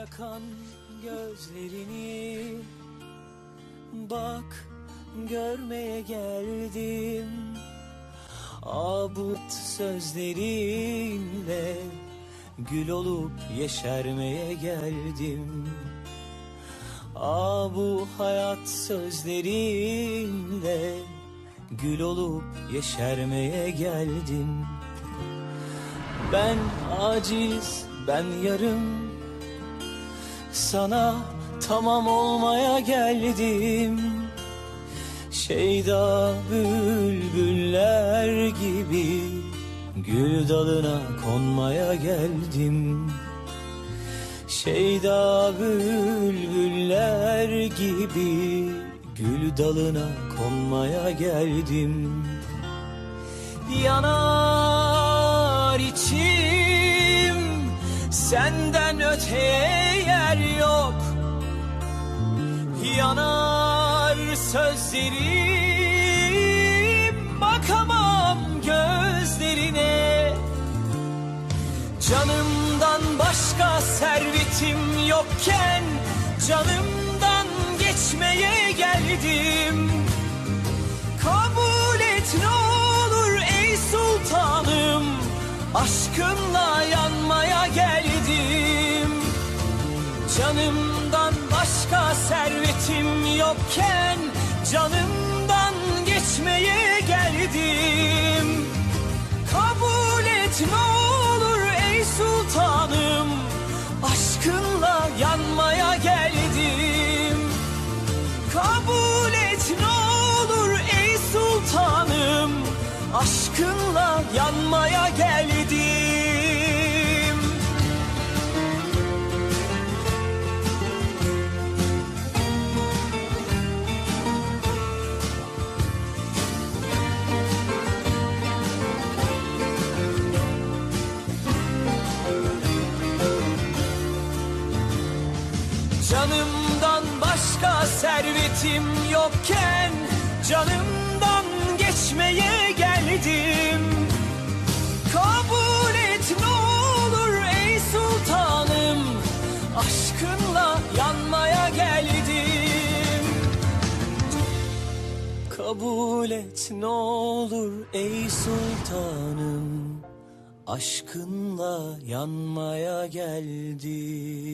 yakan gözlerini bak görmeye geldim. Abut sözlerinle gül olup yeşermeye geldim. Bu hayat sözlerinle gül olup yeşermeye geldim. Ben aciz, ben yarım, sana tamam olmaya geldim. Şeyda bülbüller gibi gül dalına konmaya geldim. Şeyda bülbüller gibi gül dalına konmaya geldim. Yanar içim, senden öteye yer yok. Yanar sözlerim, bakamam gözlerine. Canımdan başka servetim yokken canımdan geçmeye geldim. Kabul et ne olur ey sultanım, aşkınla yanmaya geldim. Canımdan başka servetim yokken canımdan geçmeye geldim. Kabul et ne olur ey sultanım, aşkınla yanmaya geldim. Kabul et ne olur ey sultanım, aşkınla yanmaya geldim. Canımdan başka servetim yokken canımdan geçmeye geldim. Kabul et ne olur ey sultanım, aşkınla yanmaya geldim. Kabul et ne olur ey sultanım, aşkınla yanmaya geldim.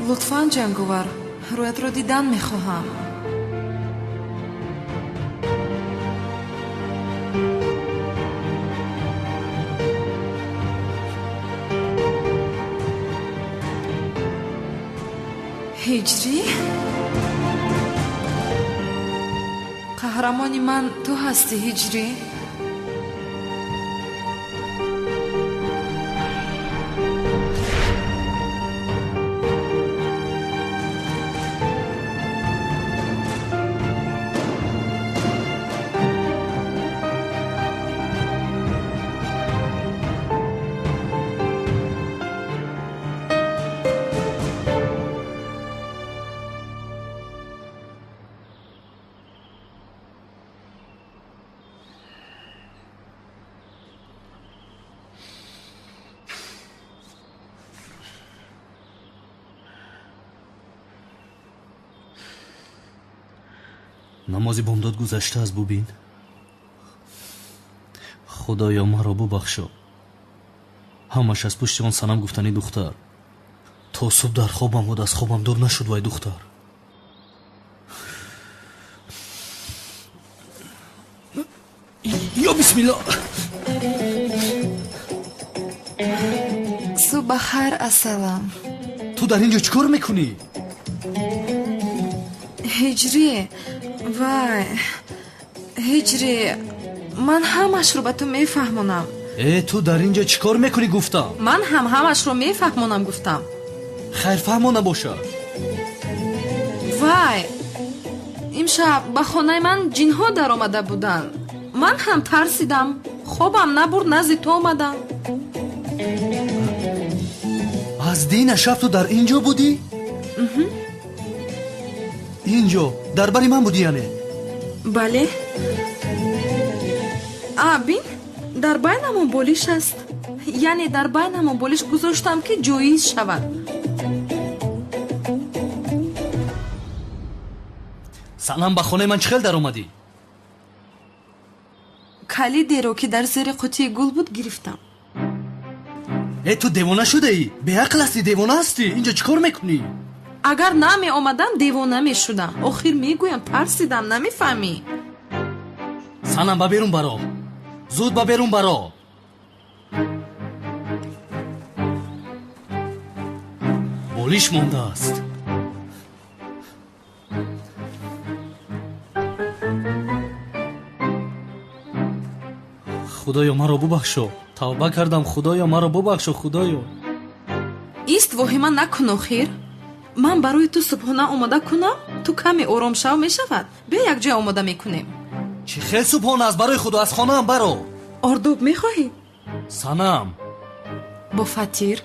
لطفاً جنگاور، رویت را دیدن میخواهم. هجری؟ قهرمانی من تو هستی هجری؟ намози бомдод гузашта аз бубин. худоё маро бубахшо. ҳамаш аз пушти он санам гуфтани духтар. то субҳ дар хобам буд, аз хобам дур нашуд вай духтар. ё бисмилла. субҳ бахайр асалам. ту дар ин ҷо чӣ кор мекунӣ? ҳиҷрӣ, вай ҳиҷрӣ, ман ҳамашро ба ту мефаҳмонам. ту дар ин ҷо чӣ кор мекунӣ гуфтам? ман ҳам ҳамашро мефаҳмонам гуфтам. хайр фаҳмона бошад. вай имшаб ба хонаи ман ҷинҳо даромада буданд. ман ҳам тарсидам, хобам набурд, назди ту омадам. аз дина шаб ту дар ин ҷо будӣ? ин ҷо дар бари ман будӣ яъне? бале. бин, дар байнамон болиш аст. яъне дар байнамон болиш гузоштам ки ҷоиз шавад. санам ба хонаи ман чӣ хел даромадӣ? калидеро ки дар зери қутии гул буд гирифтам. ту девона шудаӣ? беақл ҳастӣ, девона ҳастӣ? ин ҷо чӣ кор мекунӣ? агар намеомадам девона мешудам. охир мегӯям тарсидам, намефаҳмӣ? санам ба берун баро, зуд ба берун баро. болиш мондааст. худоё маро бубахшо, тавба кардам. худоё маро бубахшо. худоё ист воҳима накун. охир ман барои ту субҳона омода кунам? ту каме ором шав мешавад. бе якҷоя омода мекунем. чӣ хел субҳона аст? барои худо аз хонаам баро. ордуб мехоҳӣ? санам бо фатир?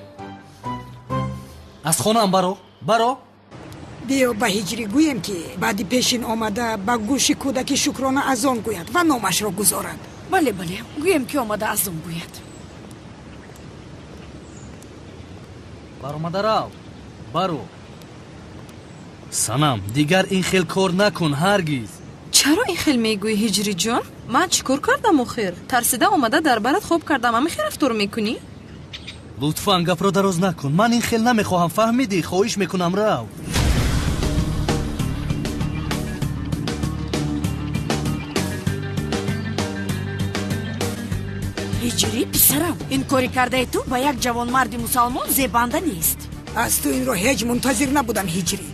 аз хонаам баро. баро. биё ба ҳиҷрӣ гӯем ки баъди пешин омада ба гӯши кӯдаки шукрона аз он гӯяд ва номашро гузорад. бале бале, гӯем ки омада аз он гӯяд. баромада рав. баро. санам дигар ин хел кор накун ҳаргиз. чаро ин хел мегӯӣ ҳиҷрӣ ҷон? ман чӣ кор кардам охир? тарсида омада дар барат хоб кардам. ҳамин рафтор мекунӣ? лутфан гапро дароз накун. ман ин хел намехоҳам, фаҳмидӣ? хоҳиш мекунам, рав. ҳиҷрӣ писарам, ин кори кардаи ту ба як ҷавонмарди мусалмон зебанда нест. аз ту инро ҳеҷ мунтазир набудам ҳиҷрӣ.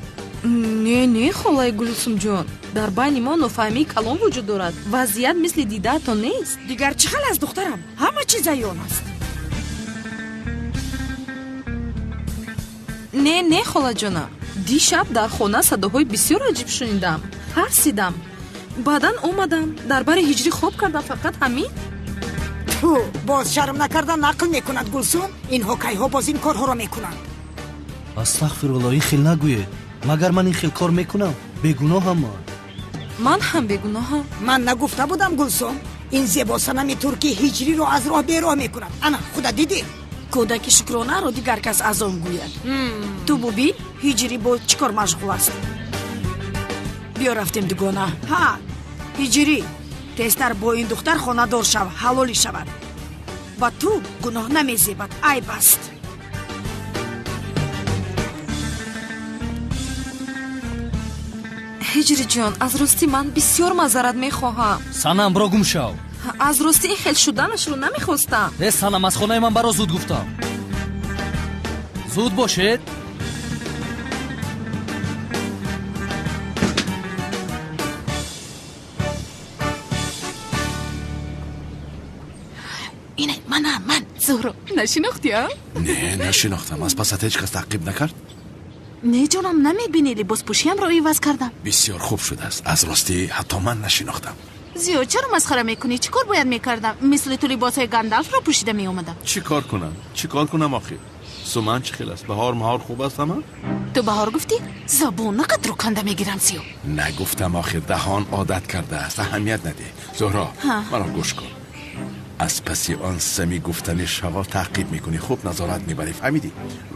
не холаи гулсум ҷон, дар байни мо нофаҳмии калон вуҷуд дорад. вазъият мисли дидаатон нест. дигар чӣ хел аст духтарам? ҳама чиз аён аст. не холаҷона, дишаб дар хона садоҳои бисёр аҷиб шунидам. тарсидам, баъдан омадам, дар бари ҳиҷрӣ хоб кардам. фақат ҳамин. ту боз шарм накарда нақл мекунад гулсум. ин ҳокайҳо боз ин корҳоро мекунанд. астағфирулло, ин хел нагӯед. магар ман ин хел кор мекунам? бегуноҳам ман. ман ҳам бегуноҳам. ман нагуфта будам гулсум ин зебосанами турки ҳиҷриро аз роҳ бероҳ мекунад. ана худа дидӣ? кӯдаки шукронаро дигар кас аз он гӯяд. ту бубин ҳиҷрӣ бо чӣ кор машғул аст? биё рафтем дугона. ҳа ҳиҷрӣ, тезтар бо ин духтар хонадор шав, ҳалолӣ шавад. ба ту гуноҳ намезебад, айб аст. ҳиҷрӣ ҷон, аз ростӣ ман бисёр мазарат мехоҳам. санам бро гум шав. аз ростӣ ин хел шуданашро намехостам. санам аз хонаи ман баро, зуд гуфтам. зуд бошед. ине манам, ман. зӯҳро нашинохтиам? не нашинохтам. аз пасат ҳеҷ кас таъқиб накард? не ҷонам, намебинӣ либоспӯшиямро иваз кардам. бисёр хуб шудааст. аз ростӣ ҳатто ман нашинохтам. зиёд чаро масхара мекунӣ? чӣ кор бояд мекардам? мисли ту либосҳои гандалфро пӯшида меомадам. чӣ кор кунам охир? суман чӣ хел аст? баҳор маҳор хуб аст ҳама? ту баҳор гуфтӣ? забон нақадро канда мегирам. зиё нагуфтам охир. даҳон одат кардааст. аҳамият надеҳ. зӯҳро, маро гӯш кун. аз паси он сами гуфтани шаво таъқиб мекунӣ, хуб назорат мебарӣ, фаҳмидӣ?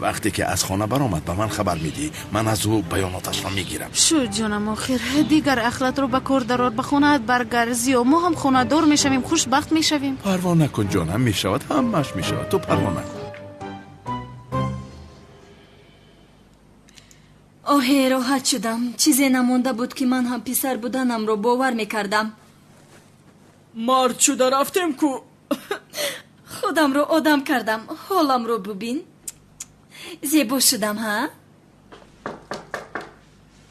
вақте ки аз хона баромад ба ман хабар медиҳӣ, ман аз ӯ баёноташро мегирам. шӯ ҷонам, охир дигар ахлатро ба кор дарор, ба хонаат баргар. зиё мо ҳам хонадор мешавем, хушбахт мешавем. парво накун ҷонам, мешавад, ҳамаш мешавад. ту парво накун. آه راحت شدم. چیزی نمونده بود که من هم پسر بودنم رو باور میکردم. مرد شده رفتم کو. خودم رو آدم کردم. حالم رو ببین. زیبا شدم ها.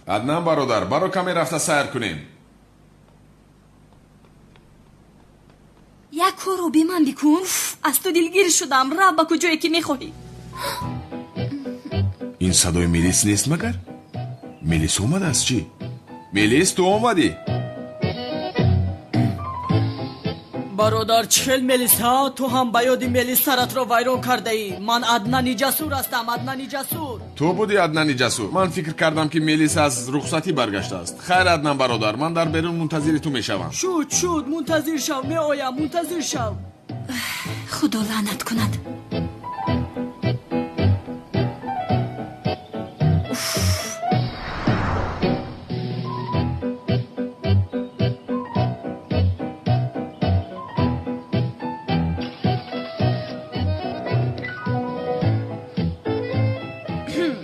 عدنان برادر برو کمی رفته سیر کنیم. یک کار رو بی من بکن. از تو دلگیر شدم. رفت با کجایی که میخواهی. این صدای میلیس نیست مگر؟ میلیس اومد از چی؟ میلیس تو اومدی؟ برادر 40 ملیس ها تو هم به یاد ملیس سرت را ویران کرده ای. من عدنان جسور هستم. عدنان جسور. تو بودی عدنان جسور. من فکر کردم که میلیس از رخصتی برگشته است. خیر عدنان برادر من در بیرون منتظر تو میشوم. شد منتظر شو. می آیم منتظر شو. خدا لعنت کند.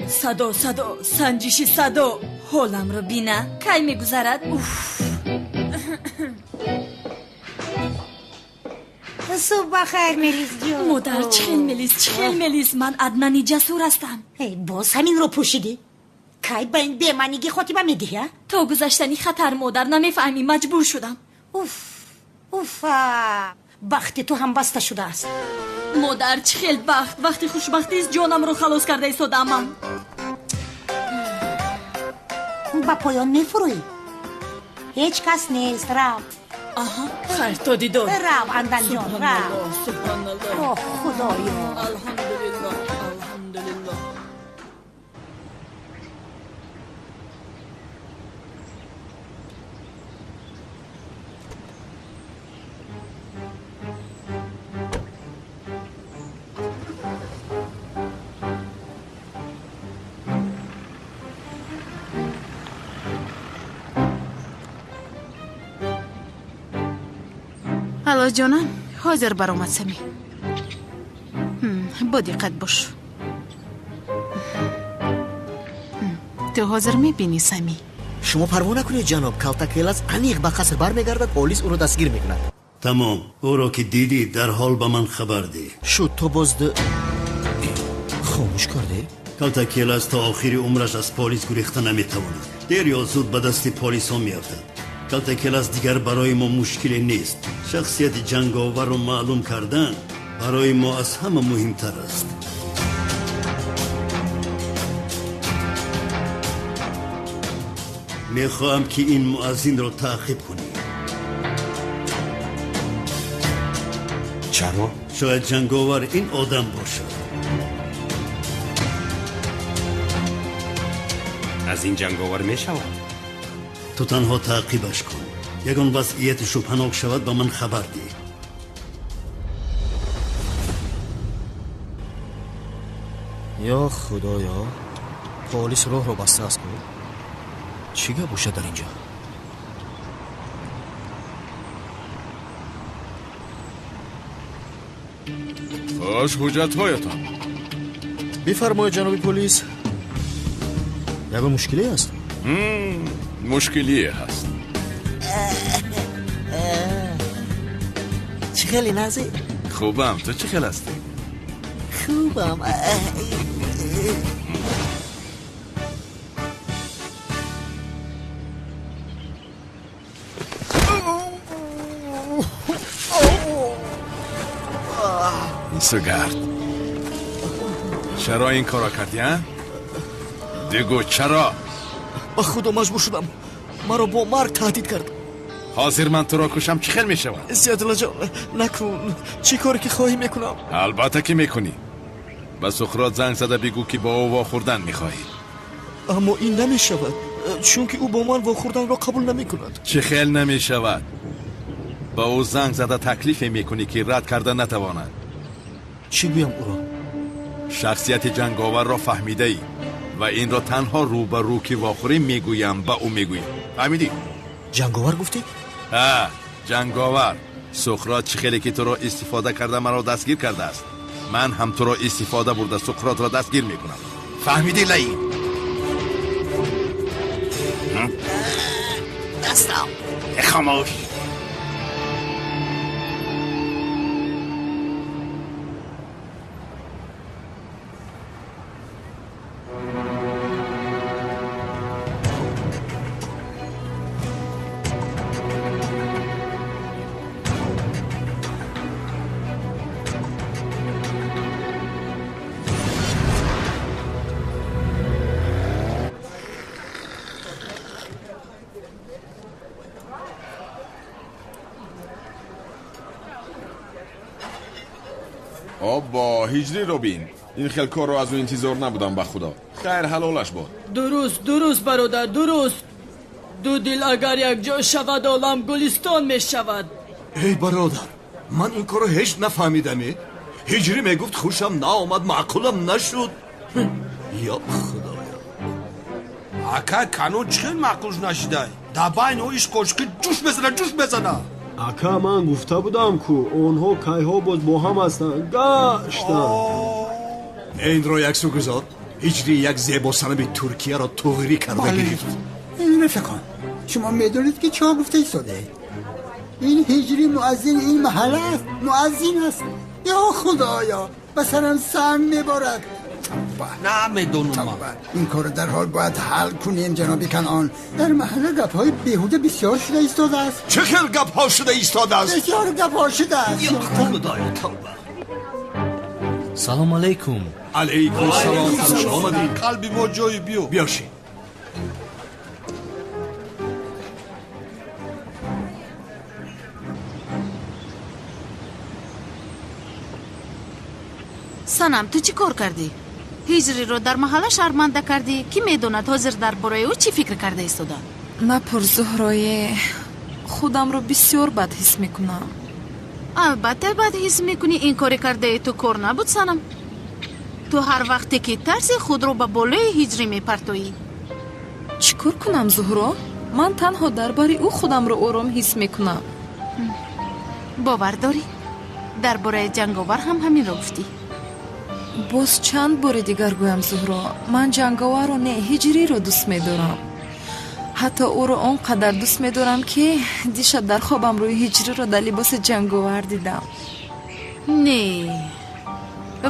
صدا سنجشی صدا. حالم رو بینه کی میگذرد. صبح بخیر میلیس جون. مادر 40 ملیس من عدنان جسور هستم. ای باز همین رو پوشیدی؟ کی به این بیمنیگی خاتمه میدی ها؟ تا گذشتنی خطر مادر نمیفهمی. مجبور شدم. اوف بخت تو هم بسته شده است. مادر چه خیلی بخت. وقتی خوشبختی است جانم رو خلاص کرده ایستادم من. با پایان میفروی. هیچ کس نیست. رو آها خیر تا دیدار. رو اندن جان رو. سبحان الله. اوه خدایا. الحمدلله. الو جانم حاضر برآمد سمی. با دقت باش. تو حاضر میبینی سمی؟ شما پروا نکنید جناب. کالتاکیل از عمیق به قصر برمیگردد. پلیس او را دستگیر میکند. تمام. او را که دیدی در حال به من خبر ده. شد تو باز خاموش کرده؟ کالتاکیل از تا آخری عمرش از پلیس گریخته نمیتواند. دیر یا زود به دست پلیس ها میافتد. کالتاکیل از دیگر برای ما مشکلی نیست. شخصیت جنگاور رو معلوم کردن برای ما از همه مهمتر است. میخواهم که این مؤذن رو تعقیب کنی. چرا؟ شاید جنگاور این آدم باشد. از این جنگاور میشود؟ تو تنها تعقیبش کن. یگان وضعیت شبهناک شود به من خبر ده. یا خدایا پلیس راه رو بسته است. چی گپ در اینجا؟ خوش حجت هایتان. بفرمایید جناب پلیس. یگان مشکلی است؟ مشکلی هست. چی خیلی نازی؟ خوبم. تو چی خیلی هستی؟ خوبم. سگرد چرا این کارا کردی ها؟ دیگو چرا؟ با خدا مجبور شدم. مرا با مرگ تهدید کرد. حاضر من تو را کشم چی خیل میشود؟ زیادالله جان نکن. چی کاری که خواهی میکنم؟ البته که میکنی. به سقراط زنگ زده بگو که با او واخوردن میخواهی. اما این نمیشود چون که او با من واخوردن را قبول نمیکند. چی خیل نمیشود؟ با او زنگ زده تکلیف میکنی که رد کرده نتواند. چی گویم او را؟ شخصیت جنگاور را فهمیده ای و این را تنها رو به رو که واخوری میگویم با او میگویی. فهمیدی؟ جنگاور گفتی؟ ها جنگاور. سقراط چی خیلی که تو را استفاده کرده مرا دستگیر کرده است. من هم تو را استفاده برده سقراط را دستگیر میکنم. فهمیدی لئی؟ هستم. خاموش. با هجری روبین این خیلی کار رو از اون انتظار نبودم به خدا. خیر حلالش بود. درست برادر درست. دو دل اگر یک جا شود عالم گلستان می شود. ای برادر من این کارو هیچ نفهمیدم. هجری میگفت خوشم نآمد معقولم نشد. یا خدایا اکا کانو چخیل معقولش نشیده در بین او ایش کوچکی جوش بزنه. اکا من گفته بودم که اونها کایها باز با هم هستن گشتن. این رو یک سو گذار. هجری یک زیبا سنم ترکیه را توغری کرده گرفت. این رفقان شما میدونید که چه گفته ایستاده؟ این هجری مؤذن این محله است. مؤذن است. یا خدایا بسرم سم میبارد. نه میدونم این کار در حال باید حل کنیم جناب کنعان. در محله گپ‌های بیهوده بسیار شده ایستاده است. چه خیل گپ‌ها شده ایستاده است؟ بسیار گپ‌ها شده است. یا خدایا توبه. سلام علیکم. علیکم سلام. خوش آمدید. قلبی ما جایی بیاشی. سنم تو چی کار کردی؟ هجری رو در محله شرمنده کردی؟ کی میدوند حاضر در برای او چی فکر کرده ایستادن؟ نپر زهرایه خودم رو بسیار بد حس میکنم. البته بد حس میکنی. این کاری کرده تو کار نبود سنم. تو هر وقتی که ترس خود رو به بالای هجری میپرتویی. چیکار کنم زهرا؟ من تنها درباره او خودم رو آرام حس میکنم. باور داری؟ درباره جنگاور هم همین رو گفتی. باز چند بار دیگر گویم زهرا من جنگاور رو نه هجری رو دوست میدارم. حتی او رو آنقدر دوست میدارم که دیشب در خوابم روی هجری رو در لباس جنگاور دیدم. نه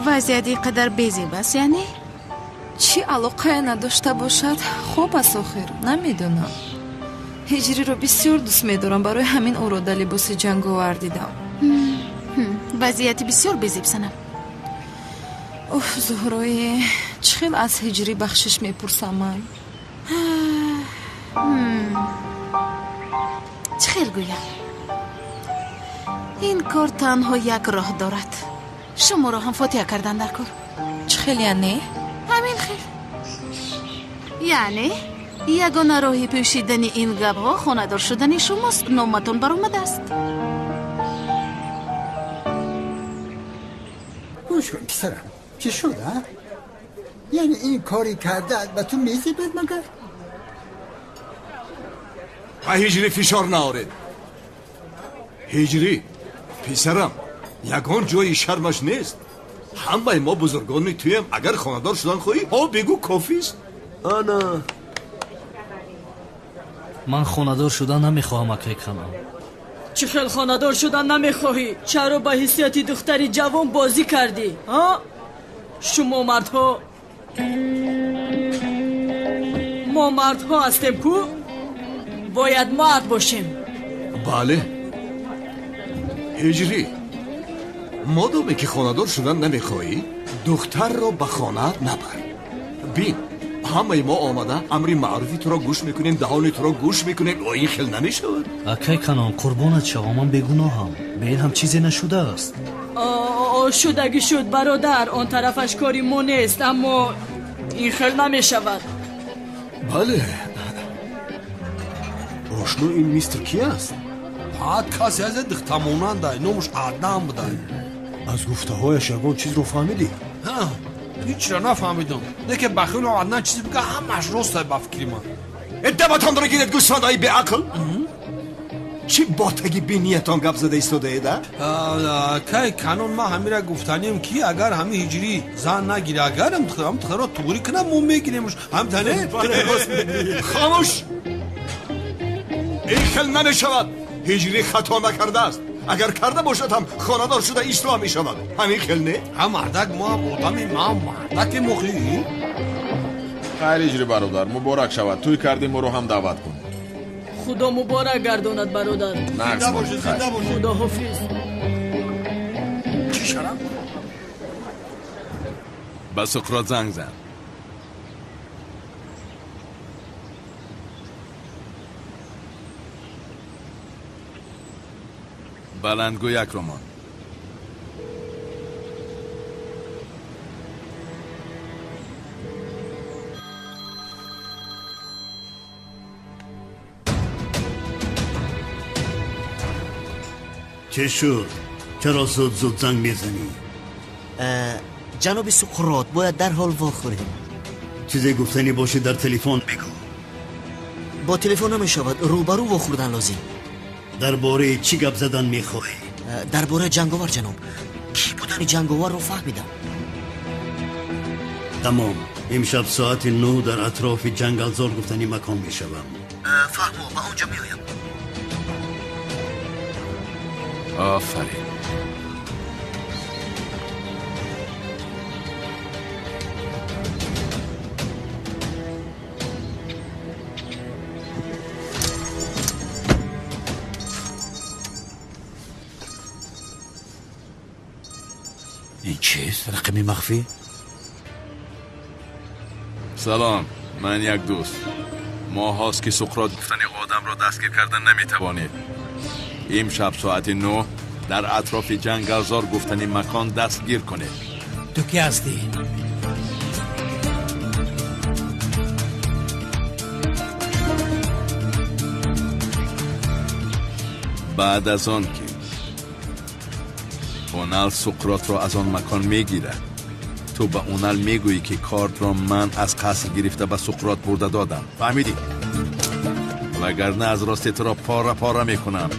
وضعیتی قدر بیزیب است یعنی؟ چی علاقه نداشته باشد خوب است آخر نمیدونم. هجری رو بسیار دوست میدارم برای همین او رو در لباس جنگاور دیدم. وضعیتی بسیار بیزیب سنم. اوه زهرای چخیل از هجری بخشش میپرسم من. چخیل گویم این کار تنها یک راه دارد. شما را هم فاتحه کردن در کار. چخیل یعنی؟ همین خیل یعنی یگانه راهی پوشیدن این گپ ها خانه‌دار شدن شماست. نامتون برآمده است. گوش کن پسرم چی شد ها؟ یعنی این کاری کرده و تو میزیبت مگر؟ و هجری فشار نارید. هجری پسرم یگان جای شرمش نیست. همه ما بزرگان تویم اگر خاندار شدن خواهی ها بگو کافیست. انا من خاندار شدن نمیخواهم اکای کنم. چه خیل خاندار شدن نمیخواهی؟ چرا با حیثیت دختری جوان بازی کردی؟ ها؟ شما مردها ما مردها هستیم کو؟ باید مرد باشیم. بله هجری مادامی که خاندار شدن نمیخواهی دختر را به خانه نبر. بین همه ما آمده امری معروفی تو را گوش میکنیم دهانی تو را گوش میکنیم و این خیل نمیشود. اکای کنم قربانت شوم من بگناهم. به این هم چیزی نشده است. شدگی شد برادر آن طرفش کاری ما نیست اما این خیل نمیشود. بله آشنا این میستر کی است؟ بعد کسی از دختموننده نامش عدنان بوده. از گفته هایش یگان چیز رو فهمیدی؟ ها هیچ را نفهمیدم. دیگه بخیل و عدنان چیزی بگه همش راست با فکری من. ادباتان را گیرد گوسفندهای به عقل. چی باتگی بی نیتان گپ زده ایستاده ایده؟ که کانون ما همین را گفتنیم که اگر همین هجری زن نگیره اگر هم تخیرات توری کنم ما میگیریمش هم تنه. خاموش این خیل نمیشود. هجری خطا نکرده است. اگر کرده باشد هم خانه‌دار شده اصلاح میشود. همین خیل نه؟ هم مردک ما هم آدمی ما مردک مخی. خیر هجری برادر مبارک شود. توی کردیم ما رو هم دعوت کن. خدا مبارک گرداند برادر. زنده باشید زنده باشید. خدا حافظ. چی شرم؟ به سقراط زنگ زن. بلندگو یک رمان. چه شد؟ چرا زود زنگ میزنی؟ جناب سقراط باید در حال واخوریم. چیزی گفتنی باشه در تلفن بگو. با تلفن نمیشود، روبرو واخوردن لازم. درباره چی گپ زدن میخواهی؟ درباره جنگاور جناب. کی بودن جنگاور رو فهمیدم. تمام. امشب ساعت 9 در اطراف جنگلزار گفتنی مکان میشوم. فهمو با اونجا میایم. آفرین. این چیست؟ رقمی مخفی؟ سلام، من یک دوست. ماه هاست که سقراط گفتنی آدم را دستگیر کردن نمیتوانید. امشب ساعت 9 در اطراف جنگلزار گفتنی مکان دستگیر کنید. تو کی هستی؟ بعد از آن که اونال سقراط را از آن مکان میگیره، تو به اونال میگویی که کارت را من از قصر گرفته به سقراط برده دادم. فهمیدی؟ وگرنه از راست تو را پاره پاره میکنم.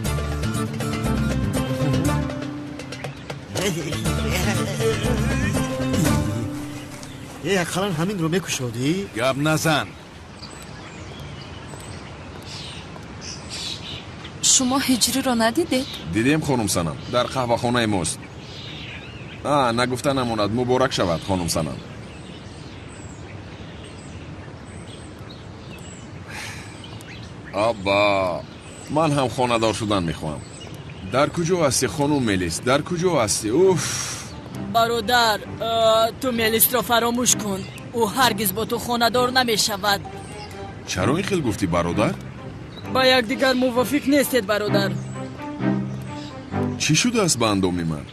اقلا همین رو میکشودی؟ گپ نزن. شما هجری رو ندیدید؟ دیدیم خانم سنم در قهوه خانه ماست. نگفته نماند. مبارک شود خانم سنم. آبا من هم خانه دار شدن میخوام. در کجا هستی خانم ملیس؟ در کجا هستی؟ اوف برادر تو ملیس را فراموش کن. او هرگز با تو خانه دار نمیشود. چرا این خیلی گفتی برادر؟ با یک دیگر موافق نیستید برادر. چی شده است به اندام من؟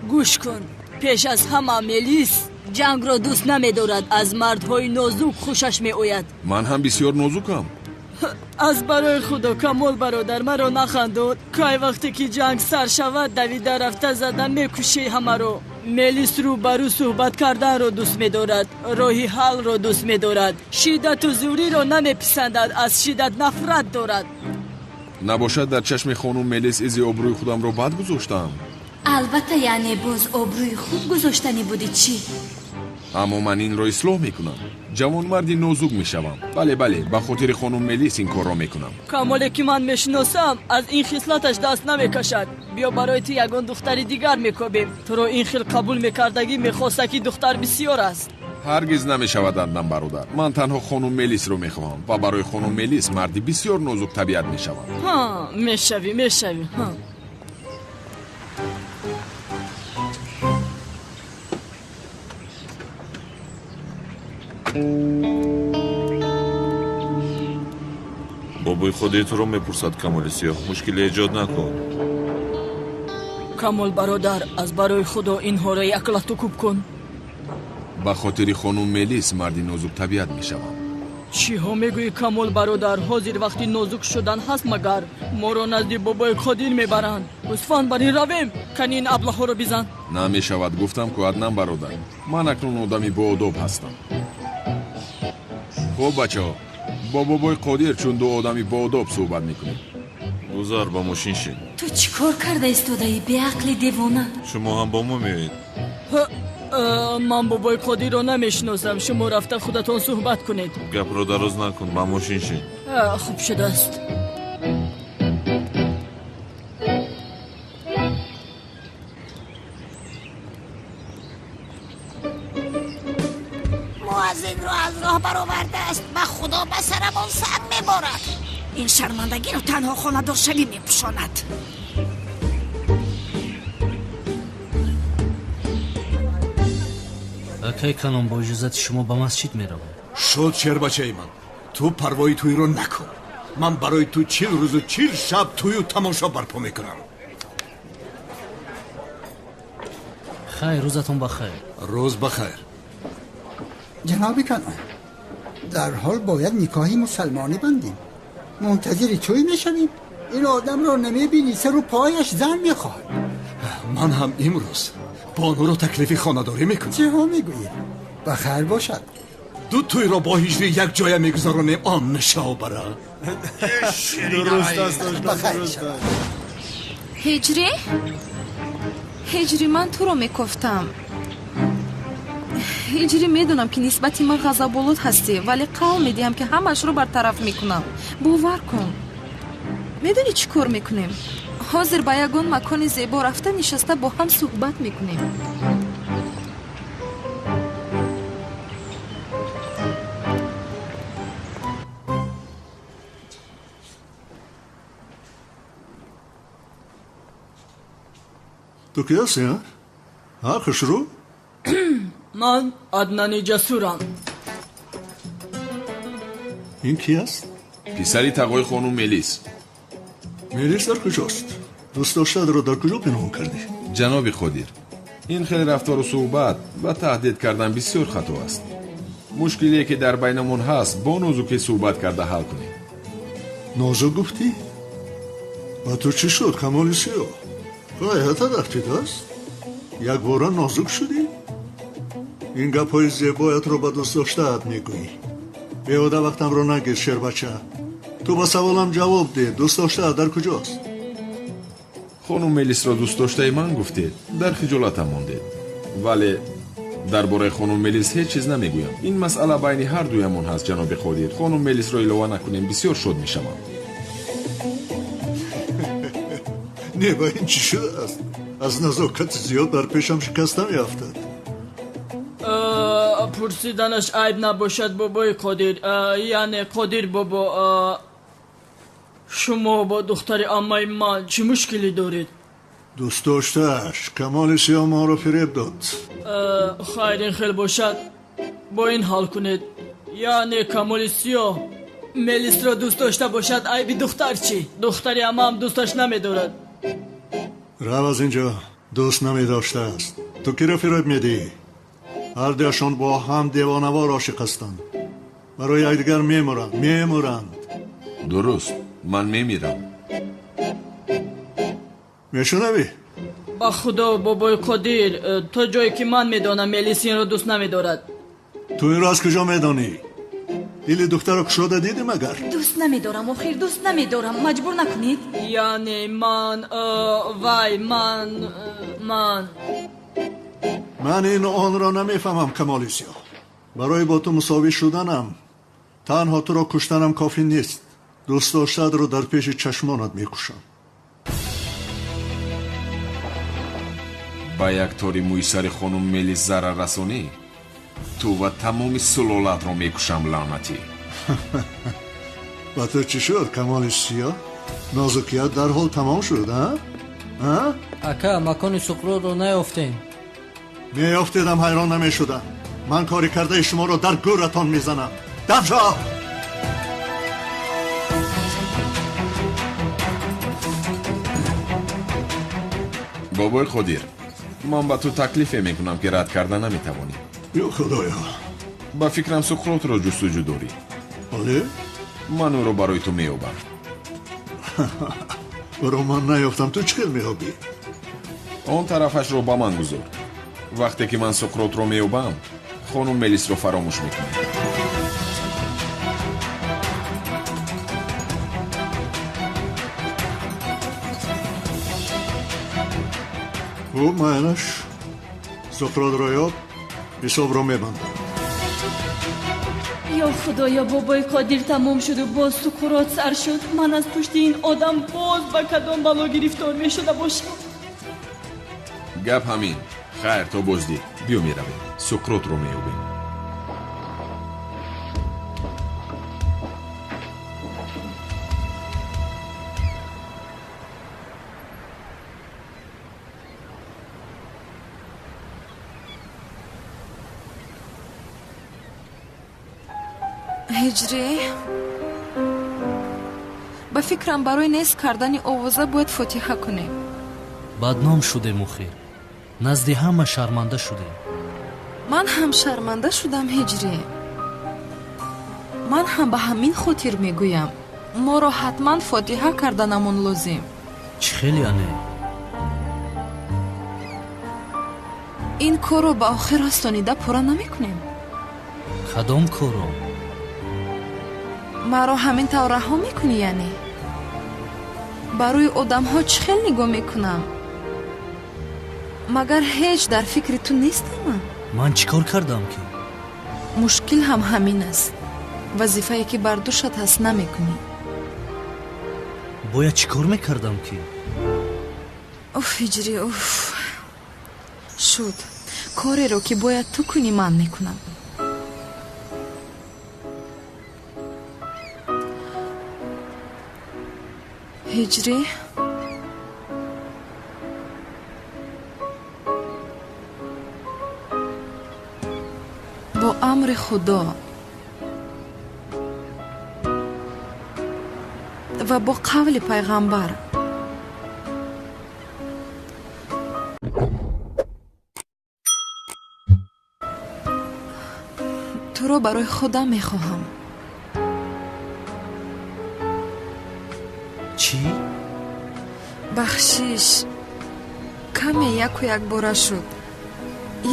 گوش کن. پیش از همه ملیس جنگ را دوست نمی‌دارد. از مردهای نازک خوشش می‌آید. من هم بسیار نازکم. از برای خدا کمال برادر مرا نخندود. که وقتی که جنگ سر شود دویده رفته زدن میکشی همه رو. ملیس رو برو صحبت کردن رو دوست می‌دارد. راهی حل رو دوست می‌دارد. شدت و زوری رو نمی‌پسندد. از شدت نفرت دارد. نباشد در چشم خانم ملیس از آبروی خودم رو بد گذاشتم. البته یعنی باز آبروی خوب گذاشتنی بودی چی؟ اما من این را اصلاح میکنم. جوان مردی نازک میشوم. بله به خاطر خانم ملیس این کار را میکنم. کمالی که من میشناسم از این خصلتش دست نمیکشد. بیا برای تو یگان دختری دیگر میکوبیم. تو رو این خیل قبول میکردگی میخواسته که دختر بسیار است. هرگز نمیشود اندم برادر. من تنها خانم ملیس رو میخواهم و برای خانم ملیس مردی بسیار نازک طبیعت میشوم. میشوی بابای خودت رو میپرسد کمال سیاه. مشکل ایجاد نکن. کمال برادر از برای خدا اینها را یک لحظه کوب کن. به خاطر خانم ملیس مردی نازک طبیعت میشوم. چی ها میگوی کمال برادر؟ حاضر وقتی نازک شدن هست مگر ما را نزد بابای خودیر میبرند. گوسفند برین رویم. کنین ابله ها رو بزن. نمیشود گفتم که عدنان برادر. من اکنون آدمی با ادب هستم. خب بچه ها با بابای قادر چون دو آدمی با ادب صحبت میکنیم. گذار با ماشین شین. تو چی کار کرده ایستاده ای به عقل دیوانه؟ شما هم با ما میایید. من بابای قادر رو نمیشناسم. شما رفته خودتون صحبت کنید. گپ رو دراز نکن. با ماشین شین. خوب شده است. خدایا به سرمون سنگ میبارد. این شرمندگی رو تنها خانه‌دار شوی میپوشاند. کی کنم با اجازت شما به مسجد میروم. شد شیر بچه من، تو پروای توی رو نکن. من برای تو 40 روز و 40 شب توی تماشا برپا میکنم. خیر، روزتون بخیر. روز بخیر. جناب کنان، در حال باید نکاحی مسلمانی بندیم. منتظر چوی میشویم؟ این آدم رو نمیبینی سر و پایش زن میخواد. من هم امروز بانو رو تکلیفی خانه‌داری میکنم. چه ها میگویی؟ بخیر باشد. دو توی را با هجری یک جای میگذارونیم آن نشا برا. درست است. هجری من تو رو میکفتم. هجری میدونم که نسبتی من غضب‌آلود هستی، ولی قول میدیم که همش رو برطرف میکنم. باور کن. میدونی چی کار میکنیم؟ حاضر با یگان مکان زیبا رفته نشسته با هم صحبت میکنیم. تو کی هستی ها؟ ها خسرو؟ من عدنان جسورم. این کی است؟ پسری تقوی خانم ملیس. ملیس در کجاست؟ دوست داشته رو در کجا پنهان کردی؟ جناب خدیر، این خیلی رفتار و صحبت و تهدید کردن بسیار خطا است. مشکلی که در بینمون هست با نازوکی صحبت کرده حل کنیم. نازو گفتی؟ با تو چی شد کمال سیاه؟ غایت رفتید است؟ یک باران نازک شدی؟ این گپای زیبایت رو به دوست داشته‌ات میگویی. بیاده وقتم رو نگیر شیر بچه. تو با سوالم جواب ده. دوست داشته‌ات در کجاست؟ خانم ملیس را دوست داشته من گفتید، در خجالتم ماندید. ولی درباره خانم ملیس هیچ چیز نمیگویم. این مسئله بین هر دویمون هست جناب خدیر. خانم ملیس را الوه نکنیم بسیار شد میشم. نه با این چی شده است؟ از نزاکت زیاد بر پیشم شکستم یافتد. پرسیدنش عیب نباشد بابای قدیر. یعنی قدیر بابا، شما با دختر عمه من چه مشکلی دارید؟ دوست داشتهش کمال سیاه ما رو فریب داد. خیر این خیلی باشد با این حال کنید. یعنی کمال سیاه ملیس را دوست داشته باشد، عیبی دختر چی؟ دختری عمه هم دوستش نمیدارد. رو از اینجا دوست نمی داشته است. تو کی را فریب میدی؟ هر دوشان با هم دیوانوار عاشق هستند. برای یکدیگر میمرند. درست، من میمیرم. میشنوی؟ با خدا بابای قدیر، تا جایی که من میدانم ملیس این را دوست نمیدارد. تو این را از کجا میدانی؟ دل دختر رو کشاده دیدی مگر؟ دوست نمیدارم آخر، دوست نمیدارم، مجبور نکنید. یعنی من این آن را نمیفهمم کمال سیاه. برای با تو مساوی شدنم تنها تو را کشتنم کافی نیست. دوست داشتد رو در پیش چشمانت میکشم. با یک طوری موی سر خانم ملیس ضرر رسانی، تو و تمامی سلالت رو میکشم لعنتی. با تو چی شد کمال سیاه؟ نازکیت در حال تمام شد ها؟ اکا مکان سقراط رو نیافتین؟ میافتیدم حیران نمیشدم. من کاری کرده شما رو در گورتان میزنم. دفشا! بابای خدیر، من با تو تکلیف میکنم که رد کردن نمیتوانی. یا خدایا، با فکرم سقراط را جستجو داری. آره؟ من او رو برای تو میابم. برای من نیافتم تو چه میابی؟ آن طرفش رو با من گذار. وقتی که من سقراط رو میابم خانم ملیس رو فراموش میکنم. خوب معنیش سقراط رو یاب حساب رو میبندم. یا خدایا بابای قادر تمام شد و باز سقراط سر شد. من از پشت این آدم باز با کدام بلا گرفتار می شده باشم. گپ همین. خیر تو بزدی. بیو میرویم سقراط رو میابیم. ҳиҷрӣ ба фикрам барои нест кардани овоза бояд фотиҳа кунем. бадном шудем охир, назди ҳама шарманда шудем. ман ҳам шарманда шудам ҳиҷрӣ. ман ҳам ба ҳамин хотир мегӯям моро ҳатман фотиҳа карданамон лозим. чӣ хел яъне? ин корро ба охир растонида пурра намекунем. кадом корро? маро ҳамин тавр раҳо мекунӣ яъне? ба рӯи одамҳо чӣ хел нигоҳ мекунам? магар ҳеҷ дар фикри ту нестам ман? ман чӣ кор кардам ки? мушкил ҳам ҳамин аст. вазифае ки бар душат ҳаст намекунӣ. бояд чӣ кор мекардам ки? уф ҳиҷрӣ, уф. шуд. кореро ки бояд ту кунӣ ман мекунам. ҳиҷрӣ, бо амри худо ва бо қавли пайғамбар туро барои худам мехоҳам. чӣ? бахшиш. каме яку якбора шуд.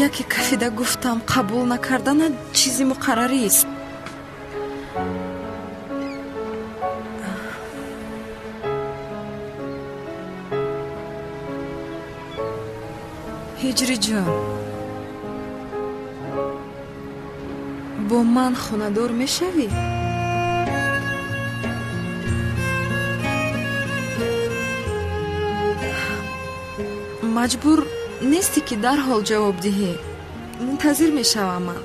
яке кафида гуфтам қабул накардана чизи муқаррарист. ҳиҷрӣ ҷон, бо ман хонадор мешавӣ? маҷбур нестӣ ки дарҳол ҷавоб диҳӣ. мунтазир мешавам ман.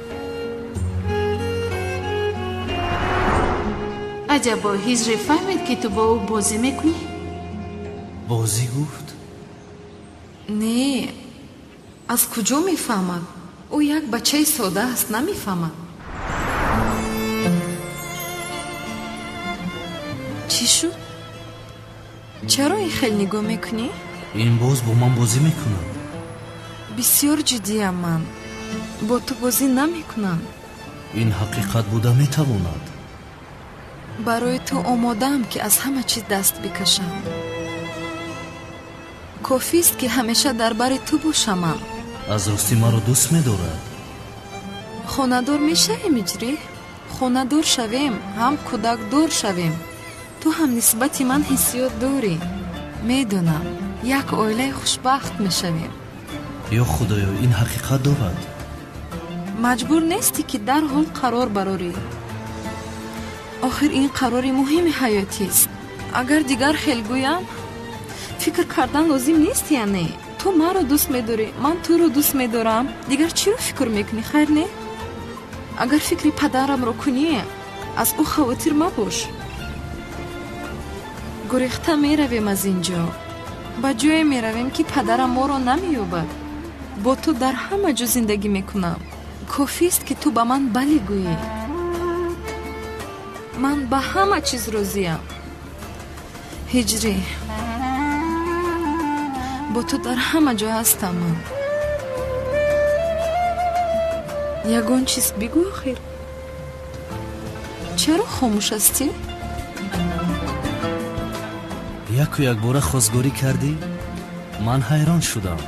аҷабо, ҳиҷрӣ фаҳмид ки ту бо ӯ бозӣ мекунӣ? бозӣ гуфт? не, аз куҷо мефаҳмад? ӯ як бачаи сода аст, намефаҳмад. чӣ шуд? чаро ин хел нигоҳ мекунӣ? ин боз бо ман бозӣ мекунад. бисёр ҷиддиам ман. бо ту бозӣ намекунам. ин ҳақиқат буда метавонад. барои ту омодаам ки аз ҳама чиз даст бикашам. кофист ки ҳамеша дар бари ту бошам. аз ростӣ маро дӯст медорад. хонадор мешавем иҷрӣ? хонадор шавем, ҳам кӯдакдор шавем. ту ҳам нисбати ман ҳиссиёт дорӣ. медонам, як оилаи хушбахт мешавем. ё худоё, ин ҳақиқат дорад. маҷбур нестӣ ки дарҳол қарор барорӣ. охир ин қарори муҳими ҳаётист. агар дигар хел гӯям, фикр кардан лозим нест яъне? ту маро дӯст медорӣ, ман туро дӯст медорам. дигар чиро фикр мекунӣ, хайр не? агар фикри падарамро кунӣ, аз ӯ хавотир мабош. гурехта меравем аз ин ҷо. ба ҷое меравем ки падарам моро намеёбад. бо ту дар ҳама ҷо зиндагӣ мекунам. кофист ки ту ба ман бале гӯӣ. ман ба ҳама чиз розиям. ҳиҷрӣ, бо ту дар ҳама ҷо ҳастам ман. ягон чиз бигӯ охир. чаро хомӯш ҳастӣ? яку якбора хостгорӣ кардӣ? ман ҳайрон шудам.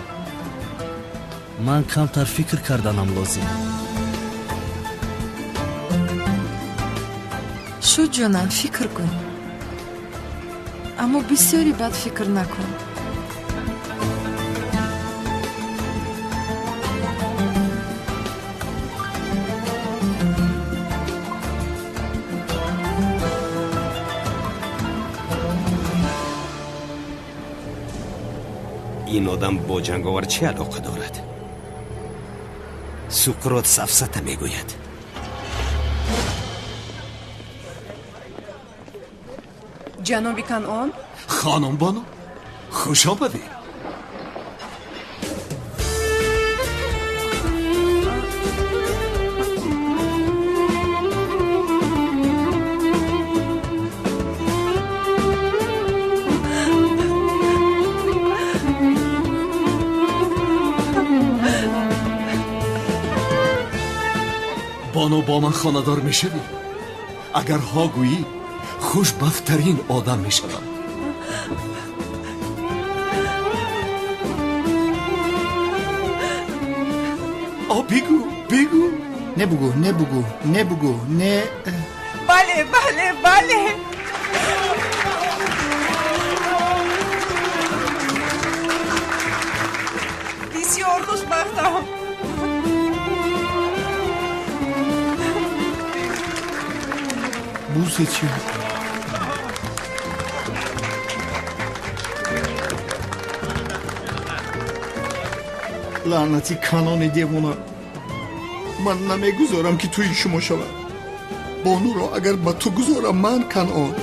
ман камтар фикр карданам лозим. шуд ҷонам, фикр кун. аммо бисёри бад фикр накун. ин одам бо ҷанговар чӣ алоқа дорад? суқрот сафсата мегӯяд. ҷаноби канъон? хонум боно, хушомадед. با من خانه‌دار میشوی. اگر ها گویی خوشبخت‌ترین آدم میشوم. بگو. نبگو نه. بله. بسیار خوشبختم. بوسه چی؟ لعنتی کانون دیوونه. من نمیگذارم که توی شما شود. بانو را اگر با تو گذارم من کنان.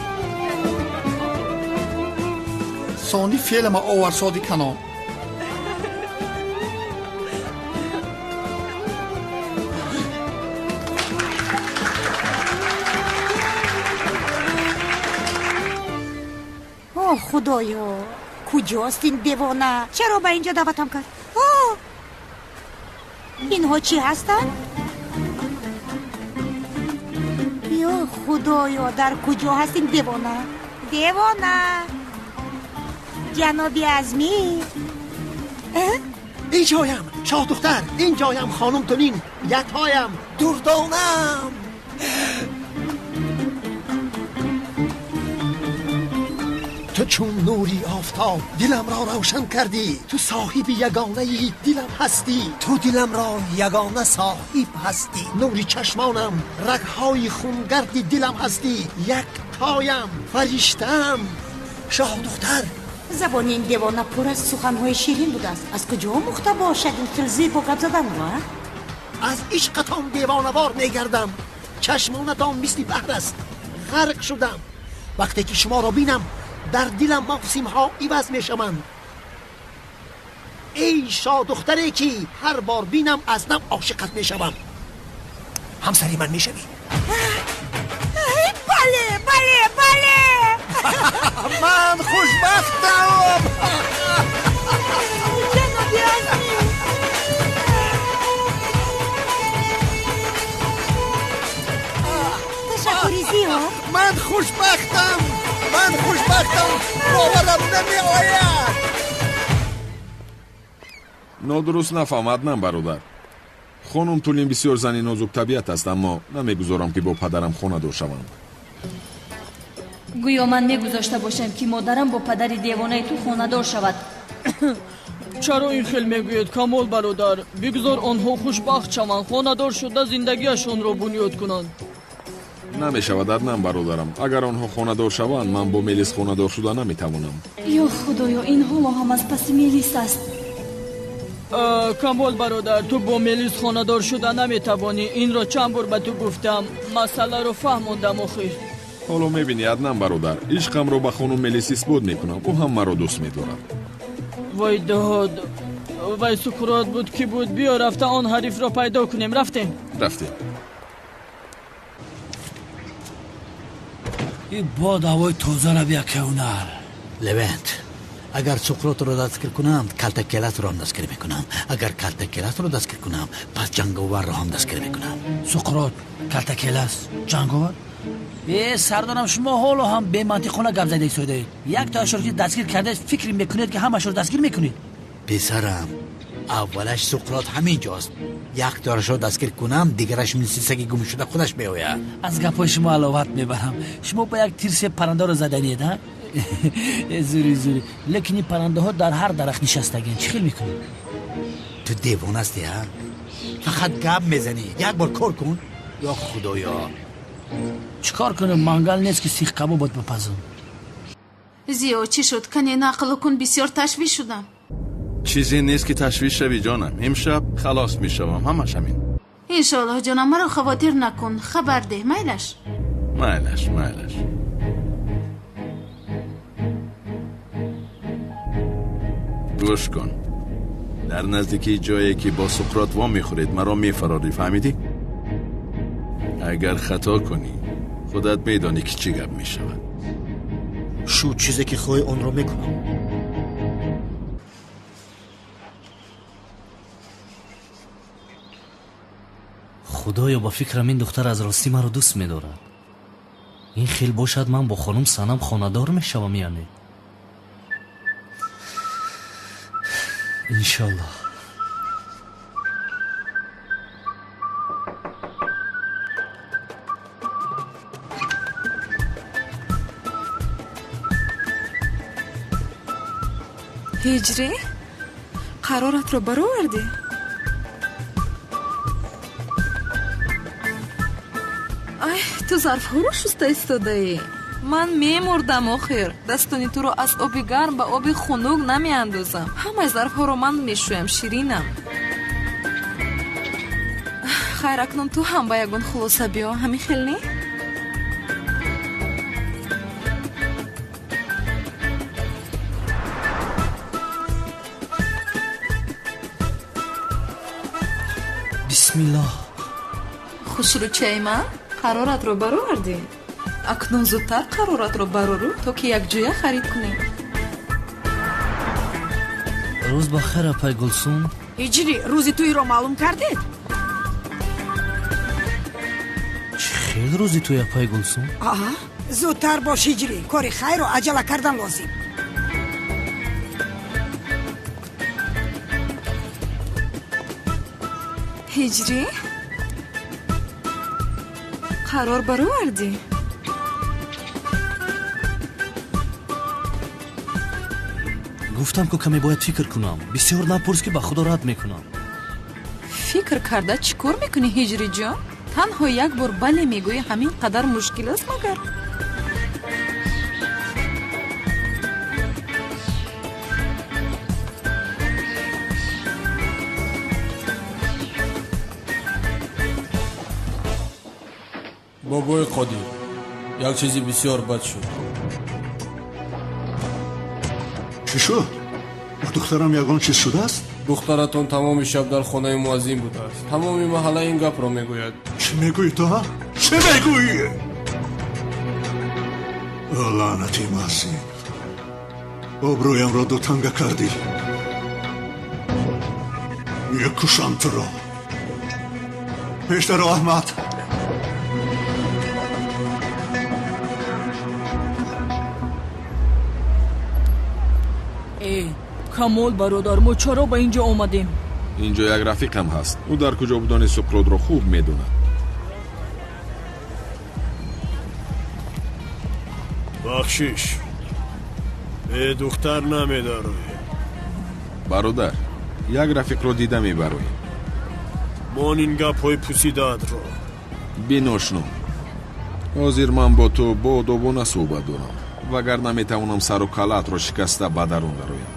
ثانی فعل ما آورسادی کنان. خدایا کجاست این دیوانه؟ چرا به اینجا دعوتم کرد؟ اینها چی هستن؟ یا خدایا در کجا هست این دیوانه؟ جنابی عزمی این جایم شاه دختر، این جایم خانم تونین، یکایم دردانم. تو چون نوری آفتاب دلم را روشن کردی. تو صاحب یگانه دلم هستی. تو دلم را یگانه صاحب هستی. نوری چشمانم، رگهای خونگرد دلم هستی. یک تایم، فرشتم، شاه دختر. زبان این دیوانه پر از سخنهای شیرین بوده است. از کجا مخته باشد این تلزی با گپ زدن و؟ از عشقتان دیوانوار میگردم. چشمانتان مثل بحر است. غرق شدم. وقتی که شما را بینم در دلم موسم ها عوض می شوند. ای شاه دختری که هر بار بینم از نم عاشقت می شوم. همسری من می شوی؟ بله من خوشبختم. جنابی عزمی تشکری زیاد. من خوشبختم. باورم نمی آید. نادرست نفهمدم برادر. خانم تولین بسیار زنی نازک طبیعت است، اما نمیگذارم که با پدرم خانه دار شوم. گویا من میگذاشته باشم که مادرم با پدر دیوانه تو خانه دار شود. چرا این خیل میگوید کمال برادر؟ بگذار آنها خوشبخت شوند، خانه دار شده زندگیشون را بنیاد کنند. نمیشود ادنم برادرم. اگر آنها خانه دار شوند من با ملیس خانه دار شده نمیتوانم. یا خدایا این حالا هم از پس ملیس است. کمال برادر، تو با ملیس خانه دار شده نمیتوانی. این را چند بار به تو گفتم، مسئله رو فهموندم. آخر حالا میبینی ادنم برادر، عشقم رو به خانم ملیس اثبات میکنم. او هم مرا دوست میدارد. وای داد، وای سکرات بود کی بود. بیا رفته آن حریف را پیدا کنیم. رفتیم. این باد هوای تازه را بیا کونر. لونت، اگر سقراط رو دستگیر کنم کلت کلت رو هم دستگیر میکنم. اگر کلت کلت رو دستگیر کنم پس جنگاور رو هم دستگیر میکنم. سقراط کلت کلت جنگاور؟ سردارم شما حالا هم به منطقانه گپ زده ایستاده. یک تا اشاره که دستگیر کرده فکر میکنید که همش رو دستگیر میکنید. پسرم اولش سقراط همین جاست. یک دارش رو دستگیر کنم دیگرش مثل سگی گم شده خودش میآید. از گپای شما علاوت میبرم. شما با یک تیر 3 پرنده رو زدنید ها؟ زوری لیکن این پرنده ها در هر درخت نشستگن. چی خیل میکنی؟ تو دیوان هستی ها؟ فقط گپ میزنی. یک بار کار کن. یا خدایا چیکار کنم؟ منگل نیست که سیخ کباب بود بپزم. زیاد چی شد؟ کنی نقل کن. بسیار تشویش شدم. چیزی نیست که تشویش شوی جانم. امشب خلاص میشوم. همش همین. انشالله جانم. مرا خواطر نکن. خبر ده. میلش گوش کن. در نزدیکی جایی که با سقراط وام میخورید مرا میفراری. فهمیدی؟ اگر خطا کنی خودت میدانی که چی گپ میشود. شو چیزی که خواهی اون رو میکنم. худоё ба фикрам ин духтар аз ростӣ маро дӯст медорад. ин хел бошад ман бо хонум Санам хонадор мешавам яъне. иншаллоҳ. ҳиҷрӣ, қароратро баровардӣ? ай, ту зарфҳоро шуста истодаӣ. ман мемурдам охир. Дастони туро аз оби гарм ба оби хунук намеандозам. ҳамаи зарфҳоро ман мешӯям, ширинам. хайр, акнун ту ҳам ба ягон хулоса биё. ҳамин хел не? бисмиллоҳ. хушрӯчаи ман, қароратро баровардӣ? акнун зудтар қароратро барорӯ, то ки якҷоя харид кунем. рӯз бахер апай Гулсум. ҳиҷрӣ, рӯзи туиро маълум кардед? чӣ хел рӯзи туй апай Гулсум? зудтар бош ҳиҷрӣ, кори хайрро аҷала кардан лозим. ҳиҷрӣ, қарор баровардӣ? гуфтам ку каме бояд фикр кунам. бисёр напурс ки ба худо рад мекунам. фикр карда чӣ кор мекунӣ ҳиҷрӣ ҷон? танҳо як бор бале мегӯӣ, ҳамин қадар мушкил аст магар? бобои қодир, як чизи бисёр бад шуд. чӣ шуд? ба духтарам ягон чиз шудааст? духтаратон тамоми шаб дар хонаи муаззин будааст. тамоми маҳалла ин гапро мегӯяд. чӣ мегӯӣ то? чӣ мегӯӣ? лаънати муаззин, обрӯямро дутанга кардӣ. мекушам туро. пештаро аҳмад. камол бародар, мо чаро ба ин ҷо омадем? инҷо як рафиқам ҳаст. ӯ дар куҷо будани Суқротро хуб медонад. бахшиш, бе духтар намедароӣ. бародар, як рафиқро дида мебароем. мон ин гапҳои пусидаатро. биношно, ҳозир ман бо ту бо одобона суҳбат дорам, вагарна метавонам сару калаатро шикаста ба дарун дароям.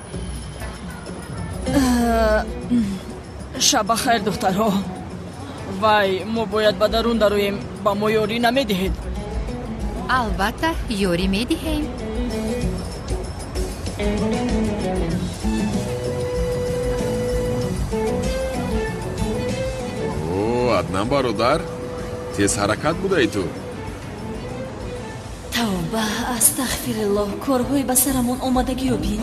шабахайр духтарҳо. вай, мо бояд ба дарун дароем. ба мо ёрӣ намедиҳед? албатта ёрӣ медиҳем. аднан бародар, тез ҳаракат будаи ту. тавба, астағфириллоҳ, корҳои ба сарамон омадагиро бин.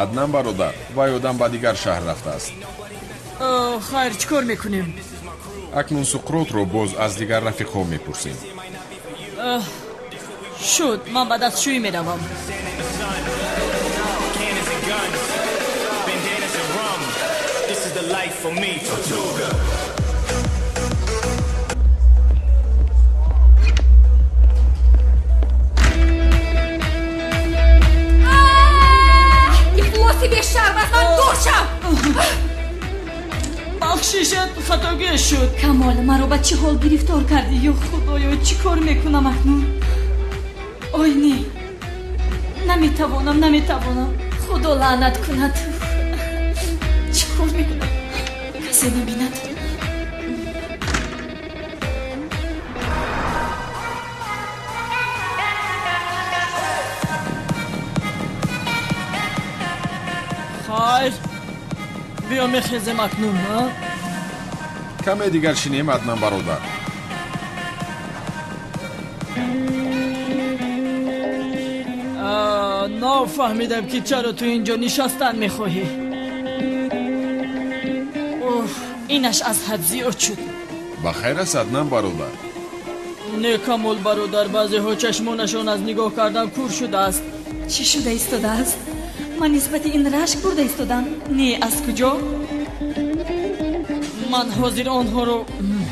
аднан бародар, вай одам ба дигар шаҳр рафтааст. хайр, чӣ кор мекунем? акнун Суқротро боз аз дигар рафиқҳо мепурсем. шуд, ман ба дастшӯӣ меравам. бахшишат хатогӣ шуд. камол, маро ба чӣ ҳол гирифтор кардӣ? ё худоё, чӣ кор мекунам акнун? ой не, наметавонам. худо лаънат кунад. чӣ кор мекунам? касе мебинад. خیر بیا میخیزم اکنون ها کمه دیگر شینیم عدنان برادر. نفهمیدم که چرا تو اینجا نشستن میخواهی. اینش از حد زیاد شد. بخیر است عدنان برادر. نه کامل برادر، بعضی ها چشمانشان از نگاه کردن کور شده است. چی شده ایستاده است؟ من نسبت این رشک برده ایستادم. نه از کجا؟ من حاضر آنها رو.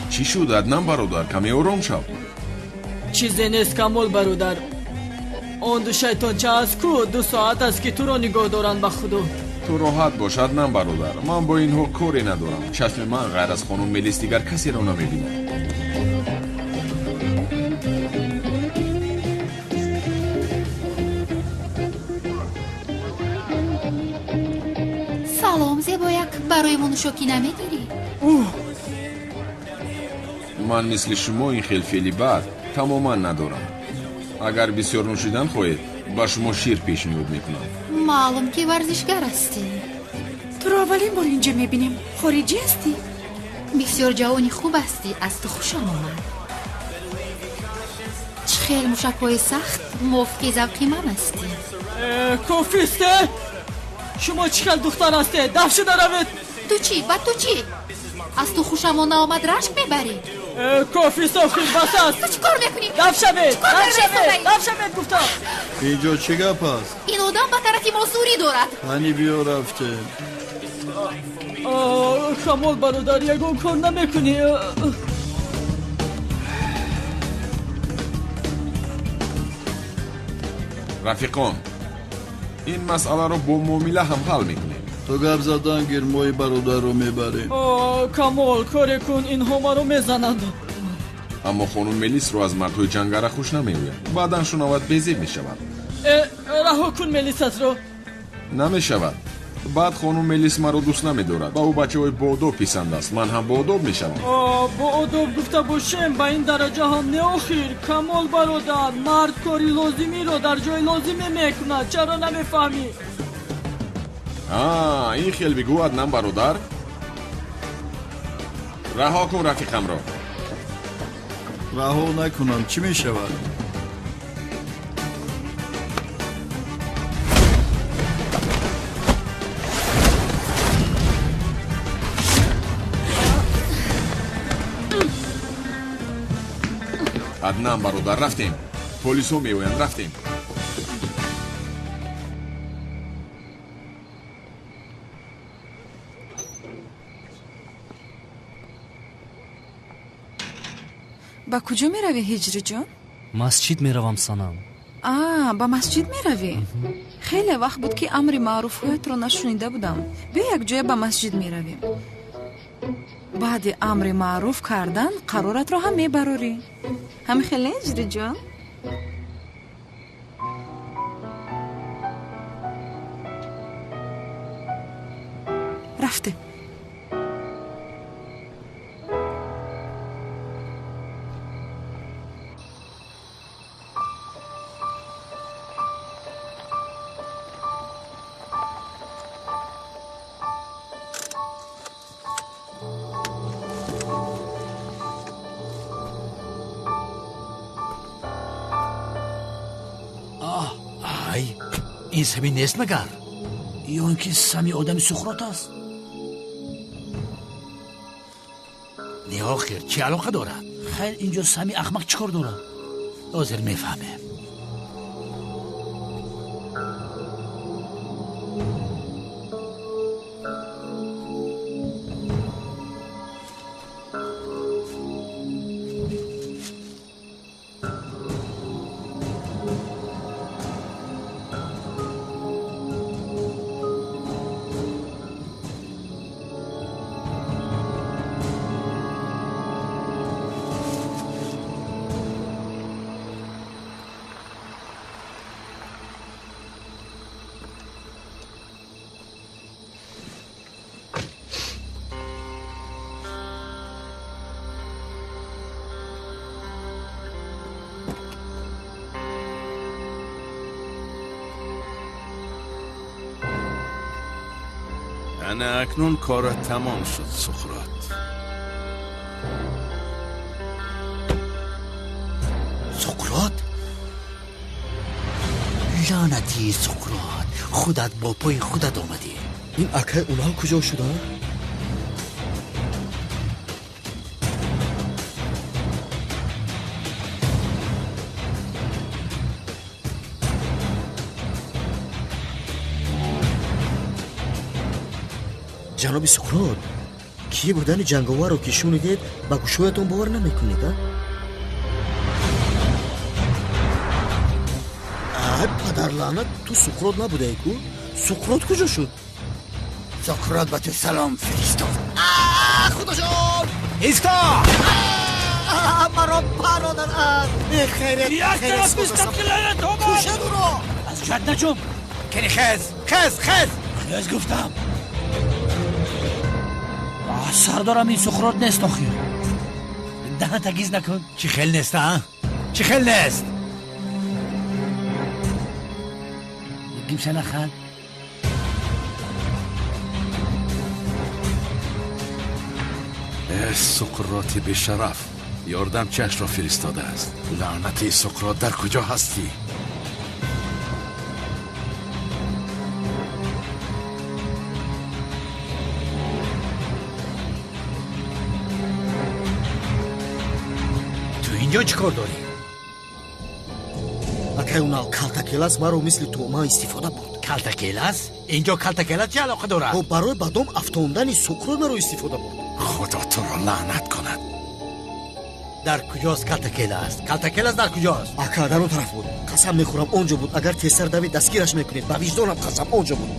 چی شد عدنان برادر؟ کمی آرام شو. چیزی نیست کامل برادر. آن دو شیطان چه از کو 2 ساعت است که تو را نگاه دارند به خدا. تو راحت باش عدنان برادر، من با اینها کاری ندارم. چشم من غیر از خانم ملیس دیگر کسی را نمیبینه. سلام زیبایک، برای من شوکی نمیگیری؟ من مثل شما این خیلی فعلی بد تماما ندارم. اگر بسیار نوشیدن خواهید با شما شیر پیشنهاد میکنم. معلوم که ورزشگر هستی. تو رو اولین بار اینجا میبینیم. خارجی هستی؟ بسیار جوانی خوب هستی، از تو خوشم آمد. چه خیلی موشک‌های سخت مفت زوقی من هستی. کافیسته؟ شما چقدر دختر هسته؟ دفشه دروید. تو چی؟ و تو چی؟ از تو خوشم آمد رشک میبری. کافیسته آخیر بس است. تو چی کار میکنی؟ دفشه بید گفتم. اینجا چه گپ است؟ این آدم به طرفی ما سوری دارد. هنی بیا رفته. کامل برادر یگون کار نمیکنی. رفیقان این مسئله رو با معامله هم حل میکنیم. تو گپ زدن گرمای برادر رو میبره. کامل کاری کن، اینها ما رو میزنند. اما خانم ملیس رو از مردهای جنگره خوش نمیگوید. بعدن شنوات بیزیر میشود. رها کن ملیست رو. نمیشود. بعد خانم ملیس مرا دوست نمیدارد. با او بچه های باداب پسند است. من هم باداب میشوم. با آداب گفته باشیم به این درجه هم نه آخیر. کامل برادر مرد کاری لازمی رو در جای لازمی میکند. چرا نمیفهمی؟ این خیلی بگو عدنان برادر. رها کن رفیقم را. رها نکنم چی میشود؟ عدنان برادر رفتیم. پلیس ها میویند رفتیم. با کجا می روی هجری جان؟ مسجد می روم سنم. با مسجد می روی؟ خیلی وقت بود که امر معروفیت رو نشنیده بودم. بیا یک جای با مسجد می رویم. بعد امر معروف کردن قرارت رو هم می براری. همین خیلی هجری جان؟ رفته. این سمی نیست مگر؟ یا اینکه سمی آدم سقراط است؟ نه آخر چه علاقه دارد؟ خیلی اینجا سمی احمق چکار دارد؟ حاضر میفهمه. انا اکنون کارت تمام شد سقراط. سقراط؟ لعنتی سقراط، خودت با پای خودت آمدی. این اکه اونها کجا شدن؟ جناب سقراط، کی بودن جنگاور رو که شنیدید با گوشویتون باور نمیکنید؟ پدر لعنت، تو سقراط نبوده ای کو؟ سقراط کجا شد؟ سقراط با تو سلام فرستاد. خدا جان ایستا! مرا برادر خیرت یک طرف بیستم که لعنت آمد. کوشه دورو از جد نجوم. کنی خز خز گفتم. سردارم این سقراط نیست آخی. دهن تگیز نکن. چی خیل نیست ها؟ چی خیل نیست؟ یکیم شنه خند. سقراط به شرف، یاردم چش را فرستاده است. لعنتی سقراط در کجا هستی؟ اینجا چی کار داری؟ اکه اونال کلتکیلاس مرا مثل توما استفاده بود. کلتکیلاس؟ اینجا کلتکیلاس چه علاقه داره؟ او برای بدم افتاندن سقراط مرا استفاده بود. خدا تو را لعنت کند. در کجاست کلتکیلاس؟ کلتکیلاس در کجاست؟ اکه در اون طرف بود. قسم میخورم اونجا بود. اگر تیسر دوید دستگیرش میکنید با وجدانم قسم اونجا بود.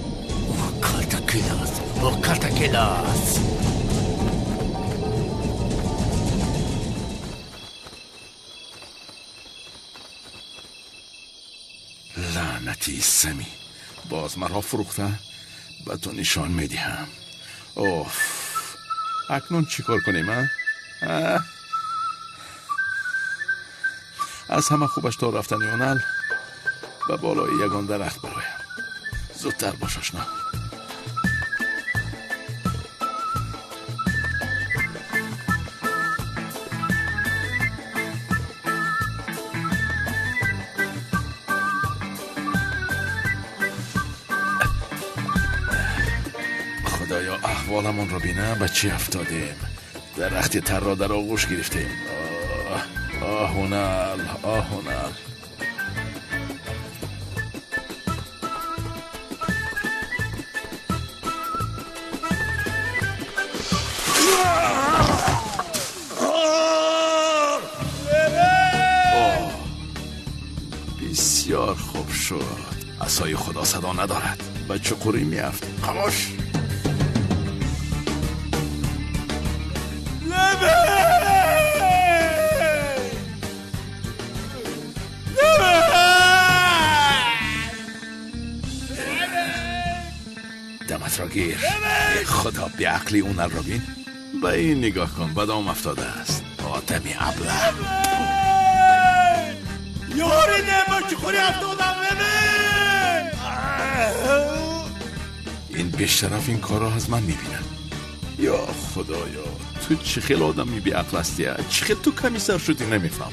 کلتکیلاس. لعنتی سمی، باز مرا فروخته. به تو نشان میدهم. اوف، اکنون چی کار کنیم ها؟ از همه خوبش تا رفتن یونل به بالای یگان درخت برایم. زودتر باش آشنا. خدایا احوالمون رو بینه به چی افتادیم. درخت تر را در آغوش گرفتیم. آهونل. بسیار خوب شد. عصای خدا صدا ندارد. به چقوری میافت. خاموش. دمت را گیر. خدا بیعقلی اونل را بین. به این نگاه کن. بدام افتاده است. آدمی ابله. یاری نه با چخوری افتادم. این بیشترف این کار را از من میبینن. یا خدایا، تو چه خیل آدمی بیعقل هستی؟ چه خیل تو کمی سر شدی نمیفهمم.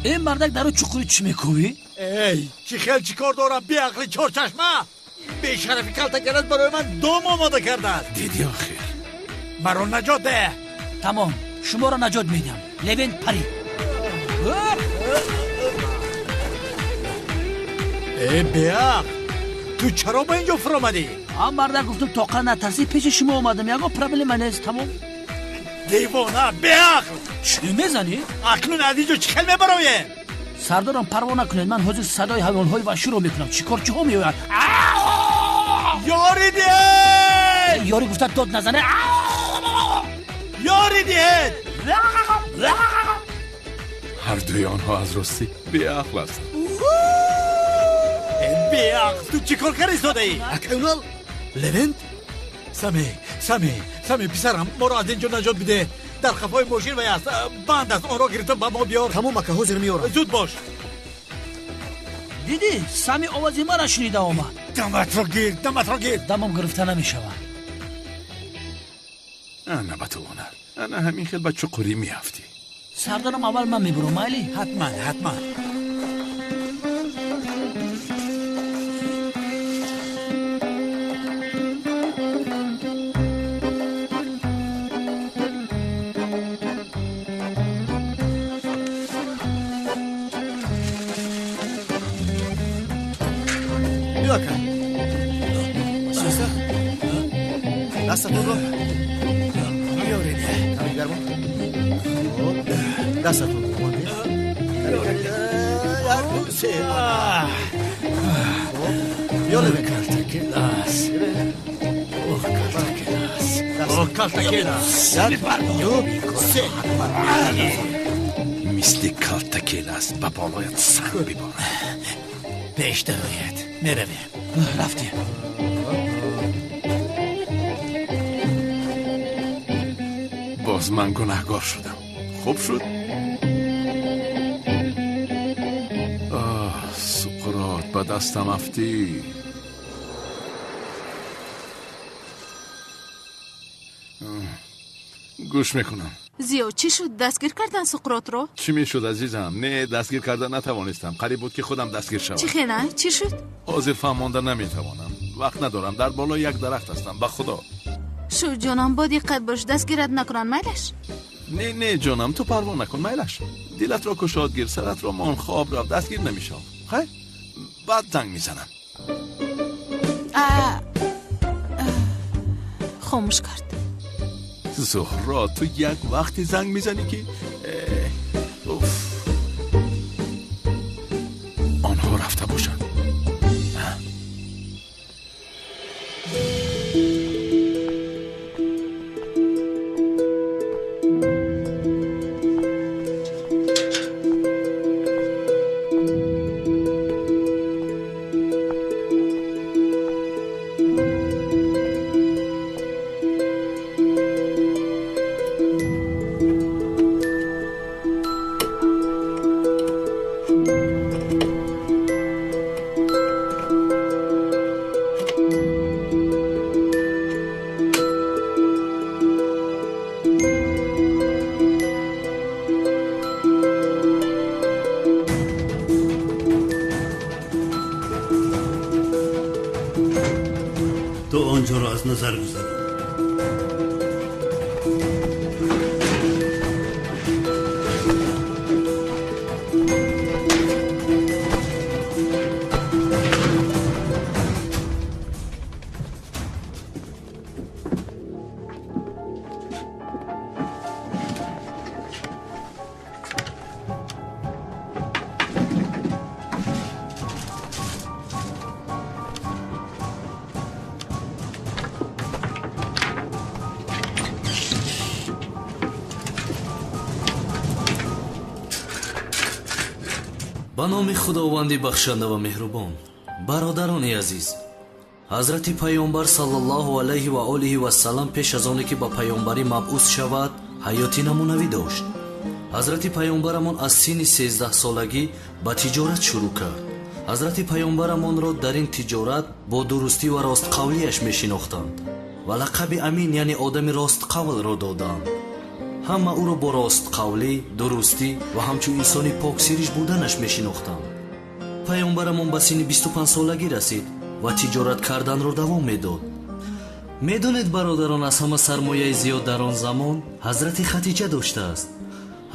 این مردک در رو چقوری چی میکوی؟ ای چی خیل چی کار دارم بیعقل چار چشمه. بیشرفی کلتکیلاس برای من دام آماده کرده است. دیدی آخیر مرا نجات ده. تمام، شما را نجات میدم. لوینت پری. ای بیعقل، تو چرا با اینجا فرامدی؟ هم مردک گفتم طاقت نترسی پیش شما آمدم. یکو پرابلم نیست. تمام. دیوانه بیعقل، چی میزنی؟ اکنون از اینجا چی خیل میبرایم؟ سردارم پروا نکنید. من حاضر صدای حیوانهای وحشی رو میکنم. چیکار چه ها میوید؟ یاری دید. یاری گفتد داد نزنه. یاری دید. هر دوی آنها از راستی بیعقل هستند. بیعقل، تو چی کار کردی ساده ای؟ اکیونال لوینت؟ سمی پسرم ما را از اینجا نجات بده. در خفای ماشین و است بند است. آن را گرفتم به ما بیار. تمام اکه حاضر میارم. زود باش. دیدی سمی آوازی ما را شنیده آمد. دمت را گیر دمم گرفته نمیشود. انا بتوانم انا همین خیلی بچه قری میافتی. سردارم اول من میبرم مالی؟ حتما بیا کن سیسته دستتون رو بیارید کمی گرمون دستتون رو مانده بیاله بکن کلاس مثل کالتکیلاس با بالایت سنگ ببارم. بیشتر رویت میرویم رفتیم. باز من گناهگار شدم. خوب شد. سقراط به دستم افتی. گوش میکنم. زیو چی شد؟ دستگیر کردن سقراط رو؟ چی میشد عزیزم؟ نه دستگیر کردن نتوانستم. قریب بود که خودم دستگیر شوم. چی خیلی؟ چی شد؟ حاضر فهماندن نمیتوانم. وقت ندارم. در بالای یک درخت هستم. به خدا. شو جانم با دقت باش دستگیرت نکنن میلش. نه جانم تو پروا نکن میلش. دلت را کشاد گیر سرت را مان خواب رفت دستگیر نمیشم. خیر بعد زنگ میزنم. خاموش کرد. زهرا تو یک وقتی زنگ میزنی که آنها رفته باشن. تو آنجا را از نظر گذارم. ба номи худованди бахшанда ва меҳрубон. бародарони азиз, ҳазрати пайомбар саллаллоҳу алайҳи ва олиҳи вассалам пеш аз оне ки ба пайомбарӣ мабъус шавад ҳаёти намунавӣ дошт. ҳазрати пайомбарамон аз синни 13 солагӣ ба тиҷорат шурӯъ кард. ҳазрати пайомбарамонро дар ин тиҷорат бо дурустӣ ва ростқавлиаш мешинохтанд ва лақаби амин яъне одами ростқавлро доданд. ҳама ӯро бо ростқавлӣ, дурустӣ ва ҳамчун инсони поксириш буданаш мешинохтанд. пайомбарамон ба синни 25 солагӣ расид ва тиҷорат карданро давом медод. медонед бародарон, аз ҳама сармояи зиёд дар он замон ҳазрати хатиҷа доштааст.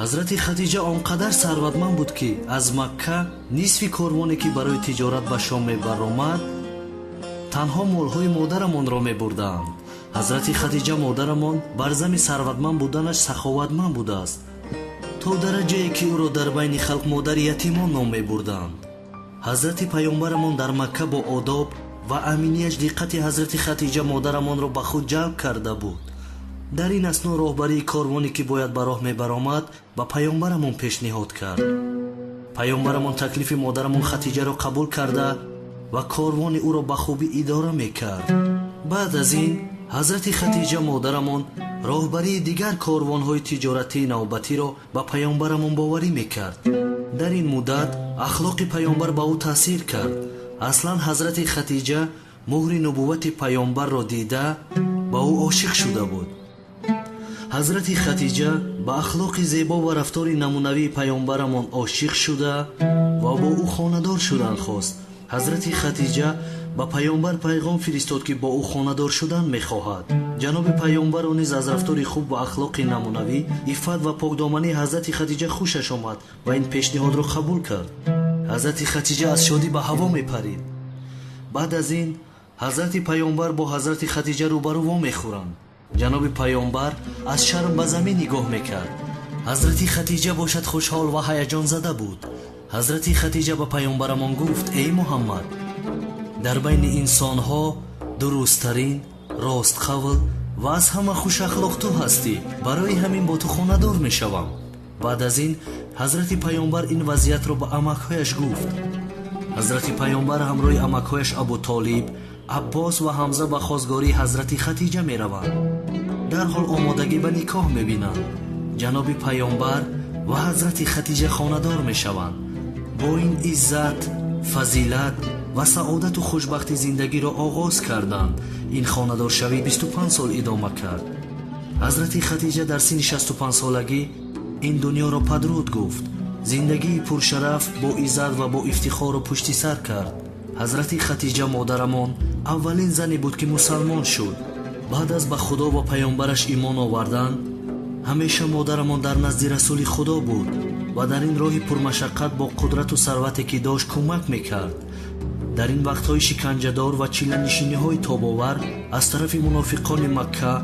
ҳазрати хатиҷа он қадар сарватманд буд ки аз Макка нисфи корвоне ки барои тиҷорат ба Шом мебаромад танҳо молҳои модарамонро мебурданд. ҳазрати хатиҷа модарамон бар зами сарватманд буданаш саховатманд будааст, то дараҷае ки ӯро дар байни халқ модари ятимон ном мебурданд. ҳазрати пайомбарамон дар Макка бо одоб ва аминияш диққати ҳазрати хатиҷа модарамонро ба худ ҷалб карда буд. дар ин асно роҳбарии корвоне ки бояд ба роҳ мебаромад ба пайомбарамон пешниҳод кард. пайомбарамон таклифи модарамон хатиҷаро қабул карда ва корвони ӯро ба хубӣ идора мекард. баъд аз ин ҳазрати хатиҷа модарамон роҳбарии дигар корвонҳои тиҷоратии навбатиро ба пайомбарамон боварӣ мекард. дар ин муддат ахлоқи паёнбар ба ӯ таъсир кард. аслан ҳазрати хатиҷа муҳри нубуввати паёнбарро дида ба ӯ ошиқ шуда буд. ҳазрати хатиҷа ба ахлоқи зебо ва рафтори намунавии паёнбарамон ошиқ шуда ва бо ӯ хонадор шудан хост. ҳазрати хатиҷа ба паёнбар пайғом фиристод ки бо ӯ хонадор шудан мехоҳад. ҷаноби паёнбаро низ аз рафтори хуб ва ахлоқи намунавӣ, иффат ва покдомании ҳазрати хатиҷа хушаш омад ва ин пешниҳодро қабул кард. ҳазрати хатиҷа аз шодӣ ба ҳаво мепарид. баъд аз ин ҳазрати паёнбар бо ҳазрати хатиҷа рӯбарӯ вомехӯранд. ҷаноби паёнбар аз шарм ба замин нигоҳ мекард. ҳазрати хатиҷа бошад хушҳол ва ҳаяҷонзада буд. ҳазрати хатиҷа ба паёнбарамон гуфт: эй муҳаммад, дар байни инсонҳо дурусттарин, ростқавл ва аз ҳама хушахлоқ ту ҳастӣ. барои ҳамин бо ту хонадор мешавам. баъд аз ин ҳазрати паёнбар ин вазъиятро ба амакҳояш гуфт. ҳазрати паёнбар ҳамроҳи амакҳояш абу толиб, аббос ва ҳамза ба хозгории ҳазрати хатиҷа мераванд. дарҳол омодагӣ ба никоҳ мебинанд. ҷаноби паёнбар ва ҳазрати хатиҷа хонадор мешаванд. бо ин иззат, фазилат ва саодату хушбахти зиндагиро оғоз карданд. ин хонадоршавӣ 25 сол идома кард. ҳазрати хатиҷа дар синни 65 солагӣ ин дуньёро падруд гуфт. зиндагии пуршараф бо иззат ва бо ифтихору пушти сар кард. ҳазрати хатиҷа модарамон аввалин зане буд ки мусалмон шуд. баъд аз ба худо ва паёнбараш имон овардан, ҳамеша модарамон дар назди расули худо буд ва дар ин роҳи пурмашаққат бо қудрату сарвате ки дошт кӯмак мекард. дар ин вақтҳои шиканҷадор ва чиланишиниҳои тобовар аз тарафи мунофиқони Макка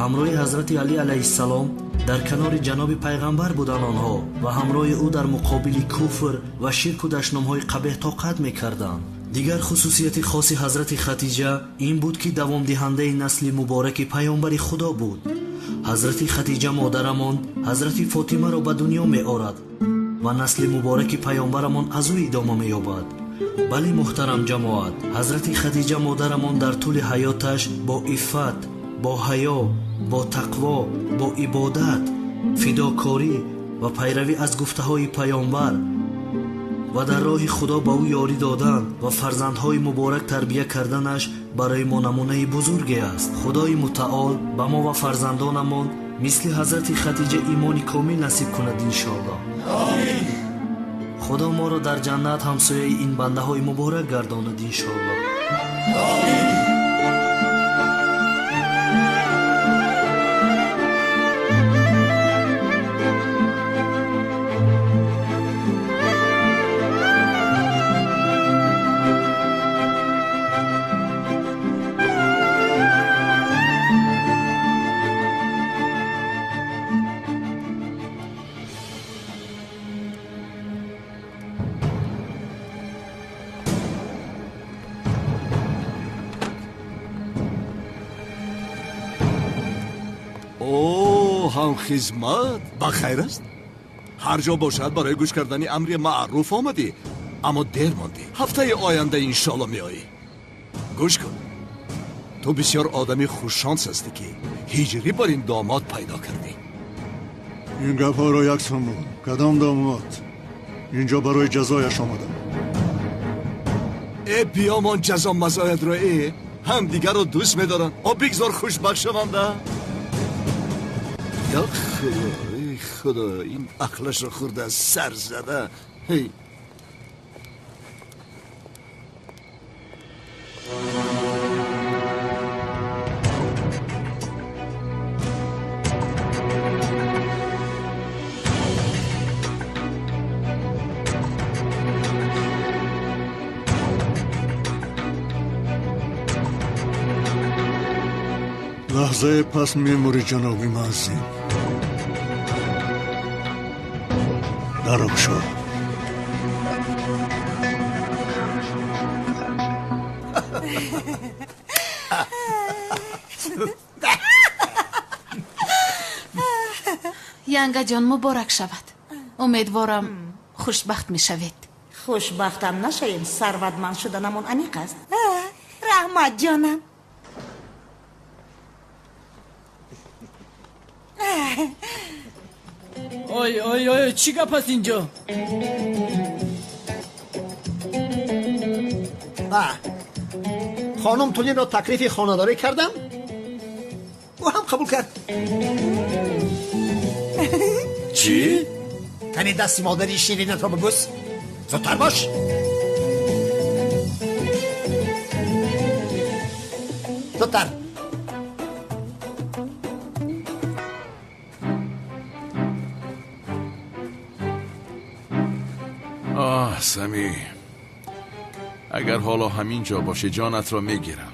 ҳамроҳи ҳазрати Алӣ алайҳиссалом дар канори ҷаноби пайғамбар буданд онҳо ва ҳамроҳи ӯ дар муқобили куфр ва ширку дашномҳои қабеҳ тоқат мекарданд. дигар хусусияти хоси ҳазрати хатиҷа ин буд ки давомдиҳандаи насли мубораки паёнбари худо буд. ҳазрати хатиҷа модарамон ҳазрати фотимаро ба дуньё меорад ва насли мубораки паёнбарамон аз ӯ идома меёбад. бале муҳтарам ҷамоат, ҳазрати хатиҷа модарамон дар тӯли ҳаёташ бо иффат, бо ҳаё, бо тақво, бо ибодат, фидокорӣ ва пайравӣ аз гуфтаҳои паёнбар ва дар роҳи худо ба ӯ ёрӣ додан ва фарзандҳои муборак тарбия карданаш барои мо намунаи бузурге аст. худои мутаол ба мо ва фарзандонамон мисли ҳазрати хатиҷа имони комил насиб кунад иншоаллоҳ. амин. худо моро дар ҷаннат ҳамсояи ин бандаҳои муборак гардонад иншоаллоҳ. амин. ҳамхизмат ба хайр аст? ҳар ҷо бошад барои гӯш кардани амри маъруф омадӣ, аммо дер мондӣ. ҳафтаи оянда иншоалло меоӣ. гӯш кун, ту бисёр одами хушшонс ҳастӣ ки ҳиҷрӣ бар ин домод пайдо кардӣ. ин гапҳоро яксон буд. кадом домод? инҷо барои ҷазояш омадам. биёмон ҷазо мазоятро ҳамдигарро дӯст медоранд. бигзор хушбахт шаванда. یا خدا این عقلش رو خورده از سر زده. هی لحظه پس میموری جنابی معظم. درو شو. янга ҷон муборак шавад. умедворам хушбахт мешавед. хушбахтам нашавем, сарватманд шуданамон аниқ аст. раҳмат ҷонам. آی آی آی چی گپ است اینجا؟ خانم تونین را تکلیف خانه‌داری کردم او هم قبول کرد. چی؟ تنی دستی مادری شیرینت را ببوس. زودتر باش. زودتر. سمی، اگر حالا همین جا باشه جانت را میگیرم،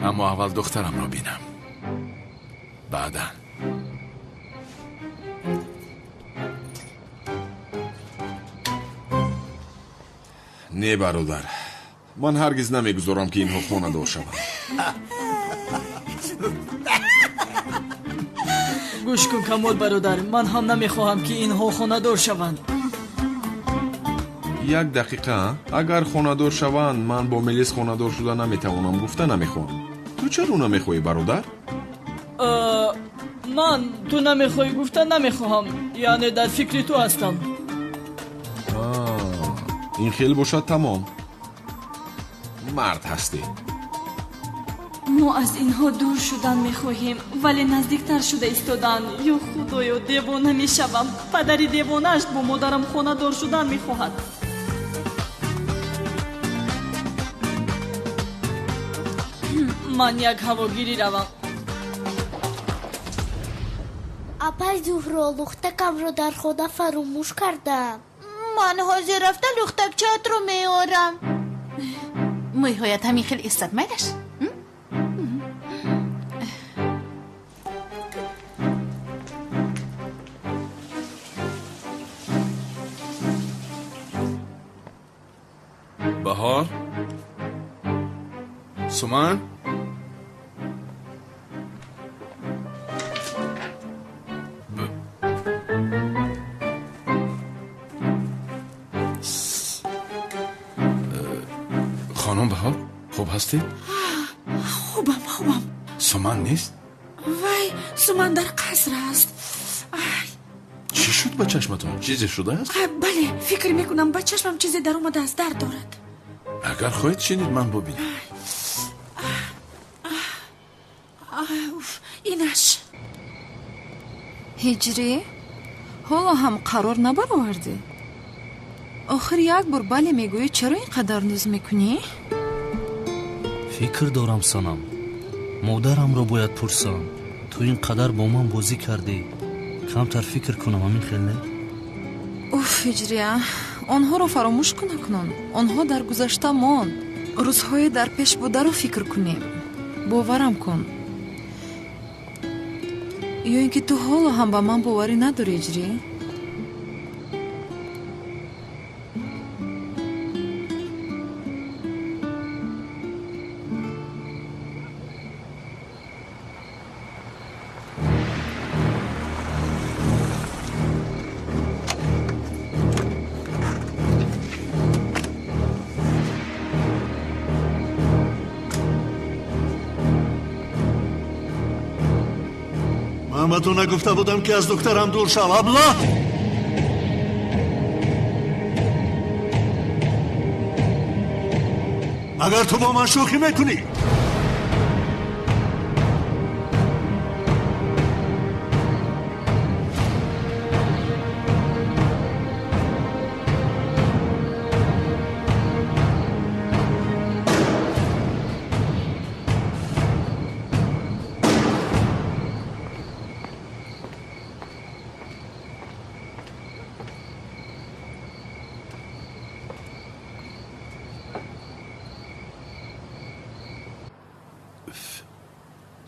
اما اول دخترم را بینم، بعدا. نه برادر، من هرگز نمیگذارم که اینها خانه‌دار شوند. گوش کن کمال برادر، من هم نمیخواهم که اینها خانه‌دار شوند. یک دقیقه، اگر خانه‌دار شوند من با ملیس خانه‌دار شدن نمیتوانم گفته نمیخوام. تو چرا نمیخوای برادر؟ من تو نمیخوای گفتن نمیخواهم، یعنی در فکر تو هستم. این خیلی باشد تمام. مرد هستی. ما از اینها دور شدن میخواهیم ولی نزدیکتر شده ایستادن. یا خدایا دیوانه میشوم. پدری دیوانه‌اش با مادرم خانه دار شدن میخواهد. من یک هواگیری روم. اپای زهرا، لختکم رو در خدا فراموش کردم. من حاضر رفته لختکچه‌ات رو میارم. میهایت همین خیلی استدمالش. بهار، سومن، خانم بهار، خوب هستید؟ خوبم. سومن نیست؟ وای، سومن در قصر است. چی شد با چشمتون؟ چیزی شده است؟ بله، فکر میکنم با چشمم چیزی در اومده از درد دارد. اگر خواهید شنید من ببینم. اینش هجری، حالا هم قرار نبرآوردی؟ آخر یک بار بله میگویی، چرا اینقدر نوز میکنی؟ فکر دارم سنم، مادرم را باید پرسم. تو اینقدر با من بازی کردی، کمتر فکر کنم. همین خیلی نه؟ اوف هجریه، آنها را فراموش نکن. آنها در گذشته ماند. روزهای در پیش بوده را فکر کنیم. باورم کن. یا اینکه تو حالا هم به من باوری نداری هجری؟ من به تو نگفته بودم که از دخترم دور شو ابله؟ اگر تو با من شوخی میکنی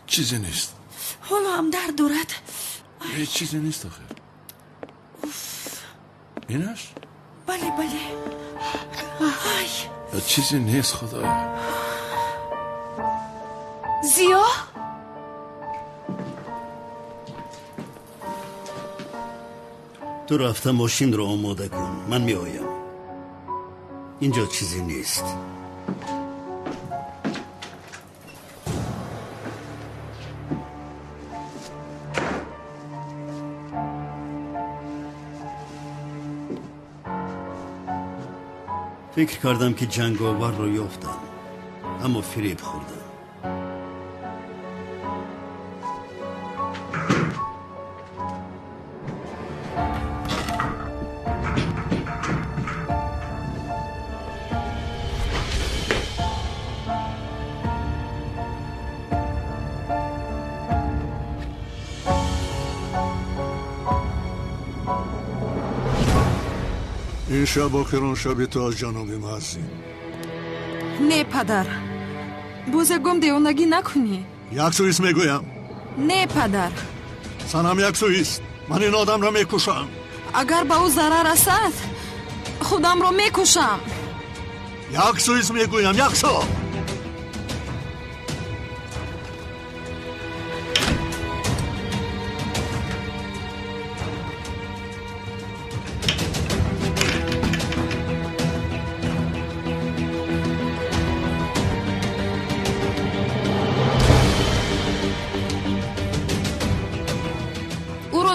چیزی نیست. حالا هم درد دارد. هیچ چیزی نیست آخه. اینش؟ بله. چیزی نیست خدایا. زیا؟ تو رفته ماشین رو آماده کن، من می آیم. اینجا چیزی نیست. فکر کردم که جنگاور رو یافتم، اما فریب خوردم. این شب آخرون شب تو از جناب معزین. نه پدر، بزرگم دیوانگی نکنی. یک سویست میگویم. نه پدر، سنم یک سویست. من این آدم را میکشم. اگر به او ضرر رسد خودم را میکشم. یک سویست میگویم، یک سو.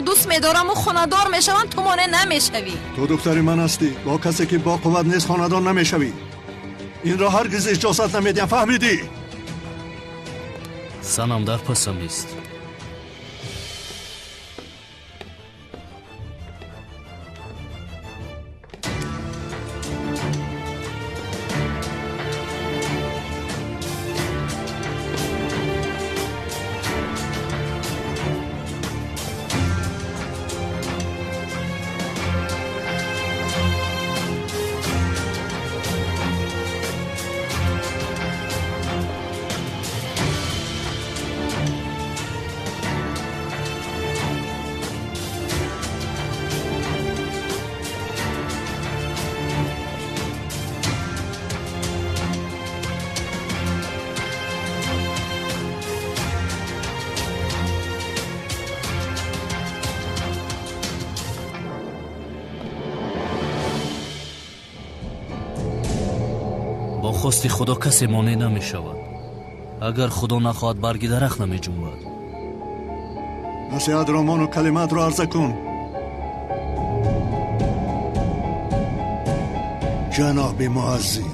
دوست میدارم و خاندار میشوم، تو مانع نمیشوی. تو دختری من هستی، با کسی که با قوت نیست خاندار نمیشوی. این را هرگز اجازت نمیدیم، فهمیدی؟ سنم در پسم است. با خواست خدا کسی مانع نمی شود. اگر خدا نخواهد برگی درخت نمی جنبد. نصیحت رامان و کلمات را عرضه کن. جناب معزین،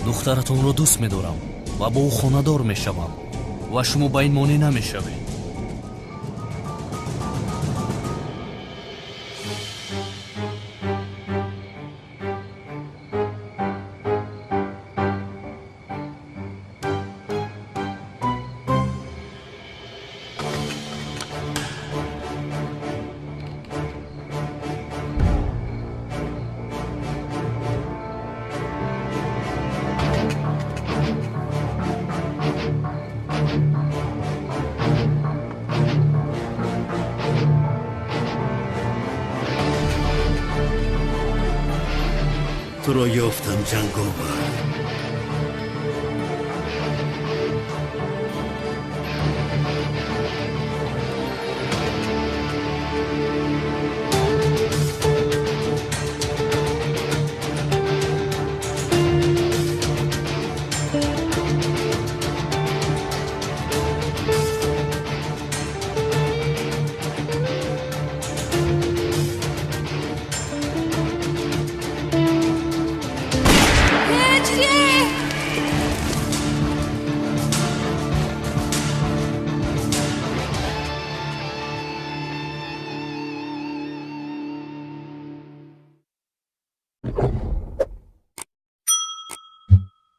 دخترتون را دوست می دارم و با او خاندار می شوم و شما با این مانع نمی شوید. تو را یافتم جنگاور.